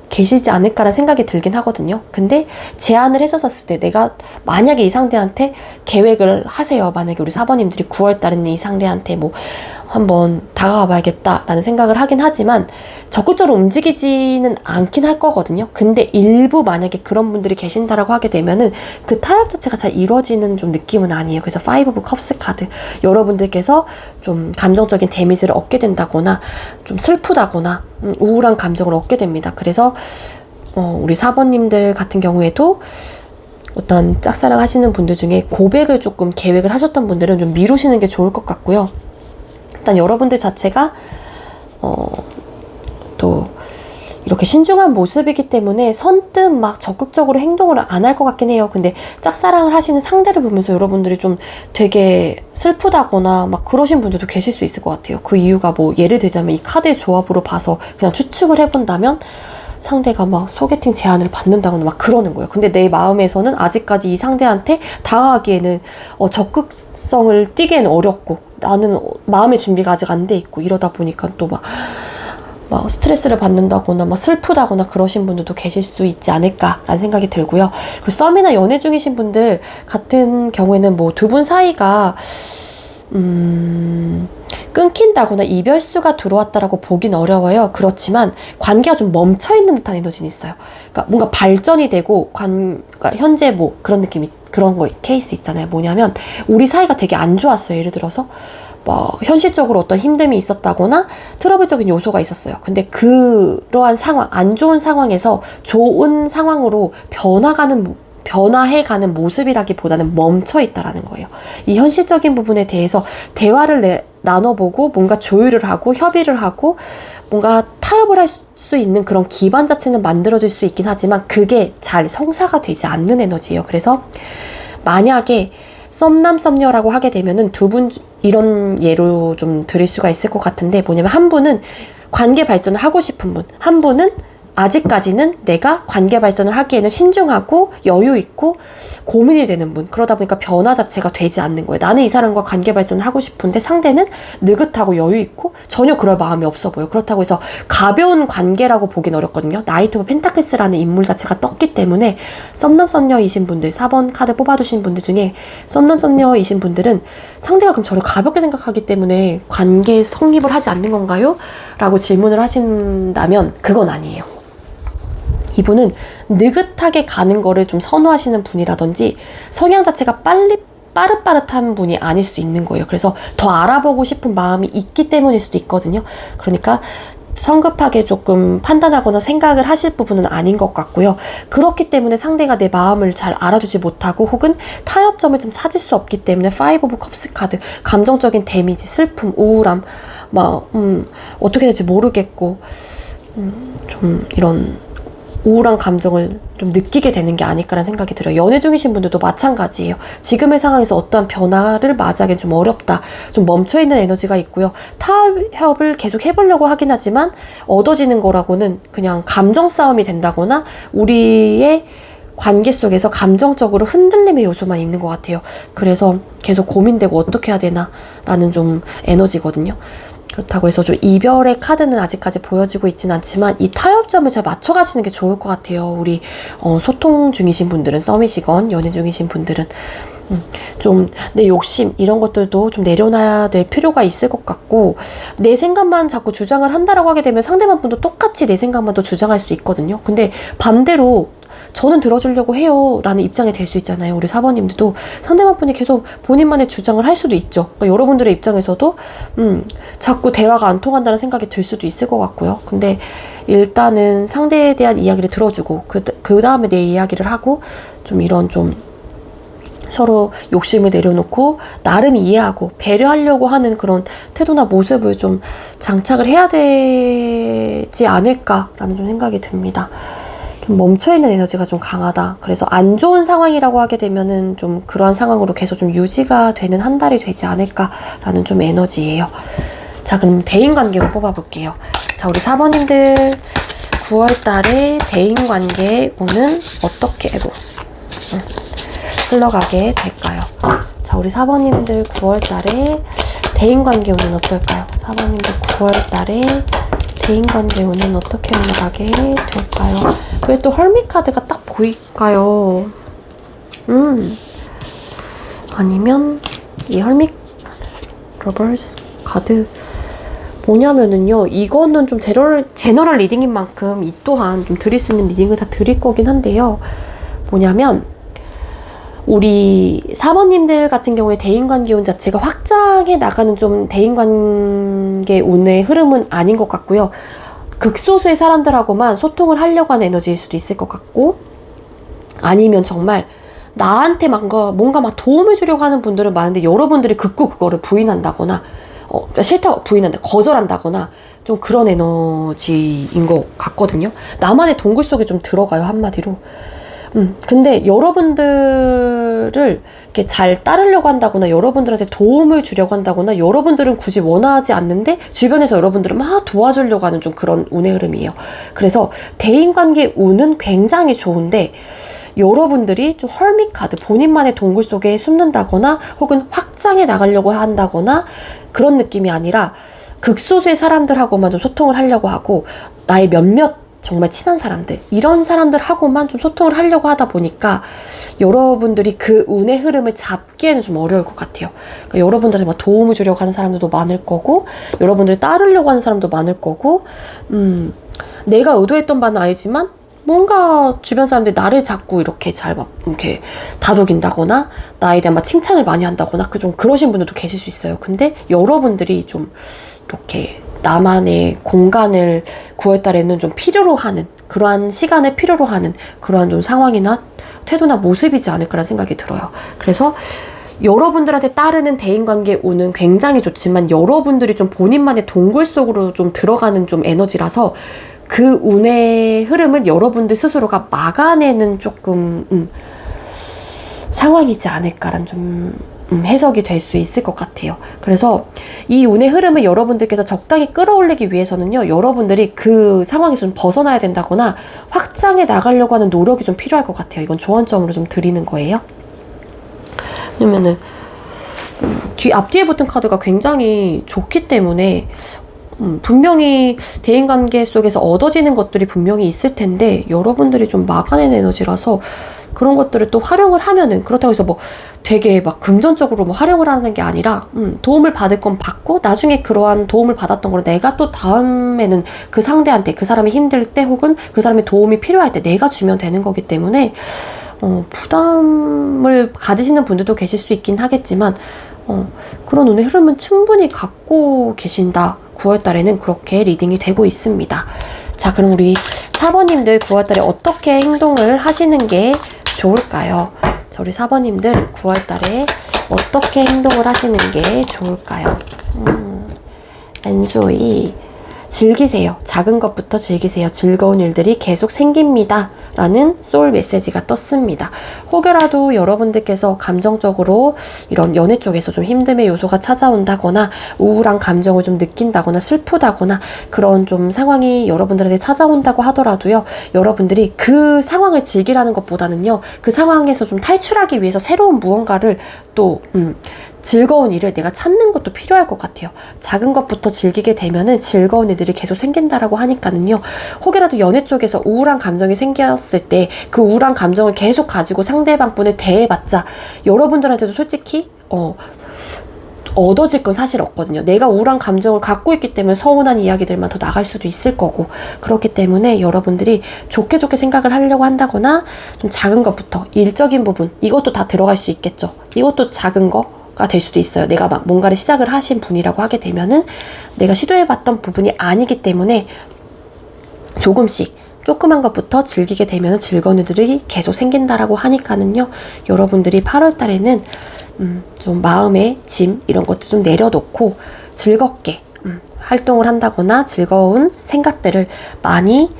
계시지 않을까라는 생각이 들긴 하거든요. 근데 제안을 했었을 때 내가 만약에 이 상대한테 계획을 하세요. 만약에 우리 4번님들이 9월달에는 이 상대한테 뭐 한번 다가가 봐야겠다라는 생각을 하긴 하지만 적극적으로 움직이지는 않긴 할 거거든요. 근데 일부 만약에 그런 분들이 계신다라고 하게 되면은 그 타협 자체가 잘 이루어지는 좀 느낌은 아니에요. 그래서 5 오브 컵스 카드, 여러분들께서 좀 감정적인 데미지를 얻게 된다거나 좀 슬프다거나 우울한 감정을 얻게 됩니다. 그래서 우리 4번님들 같은 경우에도 어떤 짝사랑 하시는 분들 중에 고백을 조금 계획을 하셨던 분들은 좀 미루시는 게 좋을 것 같고요. 일단 여러분들 자체가 또 이렇게 신중한 모습이기 때문에 선뜻 막 적극적으로 행동을 안 할 것 같긴 해요. 근데 짝사랑을 하시는 상대를 보면서 여러분들이 좀 되게 슬프다거나 막 그러신 분들도 계실 수 있을 것 같아요. 그 이유가 뭐 예를 들자면 이 카드의 조합으로 봐서 그냥 추측을 해본다면 상대가 막 소개팅 제안을 받는다거나 막 그러는 거예요. 근데 내 마음에서는 아직까지 이 상대한테 다가가기에는 적극성을 띠기에는 어렵고, 나는 마음의 준비가 아직 안 돼 있고, 이러다 보니까 또 막 스트레스를 받는다거나 막 슬프다거나 그러신 분들도 계실 수 있지 않을까라는 생각이 들고요. 그리고 썸이나 연애 중이신 분들 같은 경우에는 뭐 두 분 사이가 끊긴다거나 이별수가 들어왔다라고 보긴 어려워요. 그렇지만 관계가 좀 멈춰있는 듯한 에너지는 있어요. 그러니까 뭔가 발전이 되고 그러니까 현재 뭐 그런 느낌이, 그런 거 케이스 있잖아요. 뭐냐면 우리 사이가 되게 안 좋았어요. 예를 들어서 뭐 현실적으로 어떤 힘듦이 있었다거나 트러블적인 요소가 있었어요. 근데 그러한 상황, 안 좋은 상황에서 좋은 상황으로 변화해가는 모습이라기보다는 멈춰있다라는 거예요. 이 현실적인 부분에 대해서 대화를 나눠보고 뭔가 조율을 하고 협의를 하고 뭔가 타협을 할 수 있는 그런 기반 자체는 만들어질 수 있긴 하지만 그게 잘 성사가 되지 않는 에너지예요. 그래서 만약에 썸남 썸녀라고 하게 되면은 두 분, 이런 예로 좀 드릴 수가 있을 것 같은데, 뭐냐면 한 분은 관계 발전을 하고 싶은 분, 한 분은 아직까지는 내가 관계 발전을 하기에는 신중하고 여유 있고 고민이 되는 분. 그러다 보니까 변화 자체가 되지 않는 거예요. 나는 이 사람과 관계 발전을 하고 싶은데 상대는 느긋하고 여유 있고 전혀 그럴 마음이 없어 보여. 그렇다고 해서 가벼운 관계라고 보긴 어렵거든요. 나이트 오브 펜타클스라는 인물 자체가 떴기 때문에 썸남 썸녀이신 분들, 4번 카드 뽑아두신 분들 중에 썸남 썸녀이신 분들은 상대가 그럼 저를 가볍게 생각하기 때문에 관계 성립을 하지 않는 건가요? 라고 질문을 하신다면 그건 아니에요. 이분은 느긋하게 가는 거를 좀 선호하시는 분이라든지 성향 자체가 빠릇빠릇한 분이 아닐 수 있는 거예요. 그래서 더 알아보고 싶은 마음이 있기 때문일 수도 있거든요. 그러니까 성급하게 조금 판단하거나 생각을 하실 부분은 아닌 것 같고요. 그렇기 때문에 상대가 내 마음을 잘 알아주지 못하고 혹은 타협점을 좀 찾을 수 없기 때문에 5 오브 컵스 카드, 감정적인 데미지, 슬픔, 우울함, 어떻게 될지 모르겠고 좀 이런 우울한 감정을 좀 느끼게 되는 게 아닐까라는 생각이 들어요. 연애 중이신 분들도 마찬가지예요. 지금의 상황에서 어떠한 변화를 맞이하기는 좀 어렵다. 좀 멈춰있는 에너지가 있고요. 타협을 계속 해보려고 하긴 하지만 얻어지는 거라고는 그냥 감정 싸움이 된다거나 우리의 관계 속에서 감정적으로 흔들림의 요소만 있는 것 같아요. 그래서 계속 고민되고 어떻게 해야 되나 라는 좀 에너지거든요. 그렇다고 해서 좀 이별의 카드는 아직까지 보여지고 있진 않지만 이 타협점을 잘 맞춰가시는 게 좋을 것 같아요. 우리 소통 중이신 분들은, 썸이시건 연애 중이신 분들은 좀 내 욕심 이런 것들도 좀 내려놔야 될 필요가 있을 것 같고, 내 생각만 자꾸 주장을 한다라고 하게 되면 상대방 분도 똑같이 내 생각만 또 주장할 수 있거든요. 근데 반대로 저는 들어주려고 해요 라는 입장이 될 수 있잖아요. 우리 4번님들도 상대방 분이 계속 본인만의 주장을 할 수도 있죠. 그러니까 여러분들의 입장에서도 자꾸 대화가 안 통한다는 생각이 들 수도 있을 것 같고요. 근데 일단은 상대에 대한 이야기를 들어주고 그 다음에 내 이야기를 하고 좀 이런 좀 서로 욕심을 내려놓고 나름 이해하고 배려하려고 하는 그런 태도나 모습을 좀 장착을 해야 되지 않을까라는 좀 생각이 듭니다. 멈춰있는 에너지가 좀 강하다. 그래서 안 좋은 상황이라고 하게 되면은 좀 그러한 상황으로 계속 좀 유지가 되는 한 달이 되지 않을까라는 좀 에너지예요. 자, 그럼 대인관계로 뽑아볼게요. 자, 우리 4번님들 9월달에 대인관계 오는 어떻게 흘러가게 될까요? 자, 우리 4번님들 9월달에 대인관계 오는 어떨까요? 4번님들 9월달에 대인관계 오는 어떻게 흘러가게 될까요? 왜 또 헐밋 카드가 딱 보일까요? 아니면 이 헐밋 러버스 카드 뭐냐면은요, 이거는 좀 제너럴 리딩인 만큼 이 또한 좀 드릴 수 있는 리딩을 다 드릴 거긴 한데요. 뭐냐면 우리 4번님들 같은 경우에 대인관계 운 자체가 확장해 나가는 좀 대인관계 운의 흐름은 아닌 것 같고요. 극소수의 사람들하고만 소통을 하려고 하는 에너지일 수도 있을 것 같고, 아니면 정말 나한테 뭔가 막 도움을 주려고 하는 분들은 많은데 여러분들이 극구 그거를 부인한다거나 싫다고 부인한다, 거절한다거나 좀 그런 에너지인 것 같거든요. 나만의 동굴 속에 좀 들어가요, 한마디로. 근데 여러분들을 이렇게 잘 따르려고 한다거나 여러분들한테 도움을 주려고 한다거나 여러분들은 굳이 원하지 않는데 주변에서 여러분들은 막 도와주려고 하는 좀 그런 운의 흐름이에요. 그래서 대인관계 운은 굉장히 좋은데 여러분들이 좀 헐밋 카드, 본인만의 동굴 속에 숨는다거나 혹은 확장해 나가려고 한다거나 그런 느낌이 아니라 극소수의 사람들하고만 좀 소통을 하려고 하고 나의 몇몇 정말 친한 사람들, 이런 사람들하고만 좀 소통을 하려고 하다 보니까 여러분들이 그 운의 흐름을 잡기에는 좀 어려울 것 같아요. 그러니까 여러분들한테 막 도움을 주려고 하는 사람들도 많을 거고 여러분들을 따르려고 하는 사람도 많을 거고 내가 의도했던 바는 아니지만 뭔가 주변 사람들이 나를 자꾸 이렇게 이렇게 다독인다거나 나에 대한 막 칭찬을 많이 한다거나 좀 그러신 분들도 계실 수 있어요. 근데 여러분들이 좀 이렇게 나만의 공간을 9월달에는 좀 필요로 하는, 그러한 시간을 필요로 하는 그러한 좀 상황이나 태도나 모습이지 않을까라는 생각이 들어요. 그래서 여러분들한테 따르는 대인관계 운은 굉장히 좋지만 여러분들이 좀 본인만의 동굴 속으로 좀 들어가는 좀 에너지라서 그 운의 흐름을 여러분들 스스로가 막아내는 조금 상황이지 않을까라는 좀 해석이 될 수 있을 것 같아요. 그래서 이 운의 흐름을 여러분들께서 적당히 끌어올리기 위해서는요, 여러분들이 그 상황에서 좀 벗어나야 된다거나 확장해 나가려고 하는 노력이 좀 필요할 것 같아요. 이건 조언점으로 좀 드리는 거예요. 왜냐면은 앞뒤에 붙은 카드가 굉장히 좋기 때문에 분명히 대인관계 속에서 얻어지는 것들이 분명히 있을 텐데 여러분들이 좀 막아낸 에너지라서 그런 것들을 또 활용을 하면은, 그렇다고 해서 뭐 되게 막 금전적으로 뭐 활용을 하는 게 아니라 도움을 받을 건 받고 나중에 그러한 도움을 받았던 걸 내가 또 다음에는 그 상대한테, 그 사람이 힘들 때 혹은 그 사람의 도움이 필요할 때 내가 주면 되는 거기 때문에 부담을 가지시는 분들도 계실 수 있긴 하겠지만 그런 운의 흐름은 충분히 갖고 계신다. 9월달에는 그렇게 리딩이 되고 있습니다. 자, 그럼 우리 4번님들 9월달에 어떻게 행동을 하시는 게 좋을까요? 자, 우리 4번님들 9월달에 어떻게 행동을 하시는 게 좋을까요? enjoy. 즐기세요. 작은 것부터 즐기세요. 즐거운 일들이 계속 생깁니다. 라는 소울 메시지가 떴습니다. 혹여라도 여러분들께서 감정적으로 이런 연애 쪽에서 좀 힘듦의 요소가 찾아온다거나 우울한 감정을 좀 느낀다거나 슬프다거나 그런 좀 상황이 여러분들한테 찾아온다고 하더라도요. 여러분들이 그 상황을 즐기라는 것보다는요. 그 상황에서 좀 탈출하기 위해서 새로운 무언가를 또 즐거운 일을 내가 찾는 것도 필요할 것 같아요. 작은 것부터 즐기게 되면은 즐거운 일들이 계속 생긴다라고 하니까는요. 혹여라도 연애 쪽에서 우울한 감정이 생겼을 때 그 우울한 감정을 계속 가지고 상대방 분을 대해봤자 여러분들한테도 솔직히 얻어질 건 사실 없거든요. 내가 우울한 감정을 갖고 있기 때문에 서운한 이야기들만 더 나갈 수도 있을 거고, 그렇기 때문에 여러분들이 좋게 생각을 하려고 한다거나 좀 작은 것부터 일적인 부분, 이것도 다 들어갈 수 있겠죠. 이것도 작은 거가 될 수도 있어요. 내가 막 뭔가를 시작을 하신 분이라고 하게 되면은 내가 시도해봤던 부분이 아니기 때문에 조그만 것부터 즐기게 되면 즐거운 일들이 계속 생긴다라고 하니까는요. 여러분들이 8월 달에는 좀 마음의 짐 이런 것도 좀 내려놓고 즐겁게 활동을 한다거나 즐거운 생각들을 많이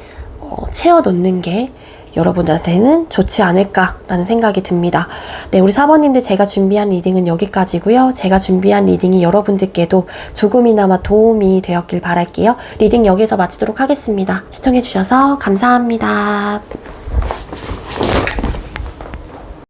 채워놓는 게 여러분들한테는 좋지 않을까라는 생각이 듭니다. 네, 우리 4번님들 제가 준비한 리딩은 여기까지고요. 제가 준비한 리딩이 여러분들께도 조금이나마 도움이 되었길 바랄게요. 리딩 여기서 마치도록 하겠습니다. 시청해주셔서 감사합니다.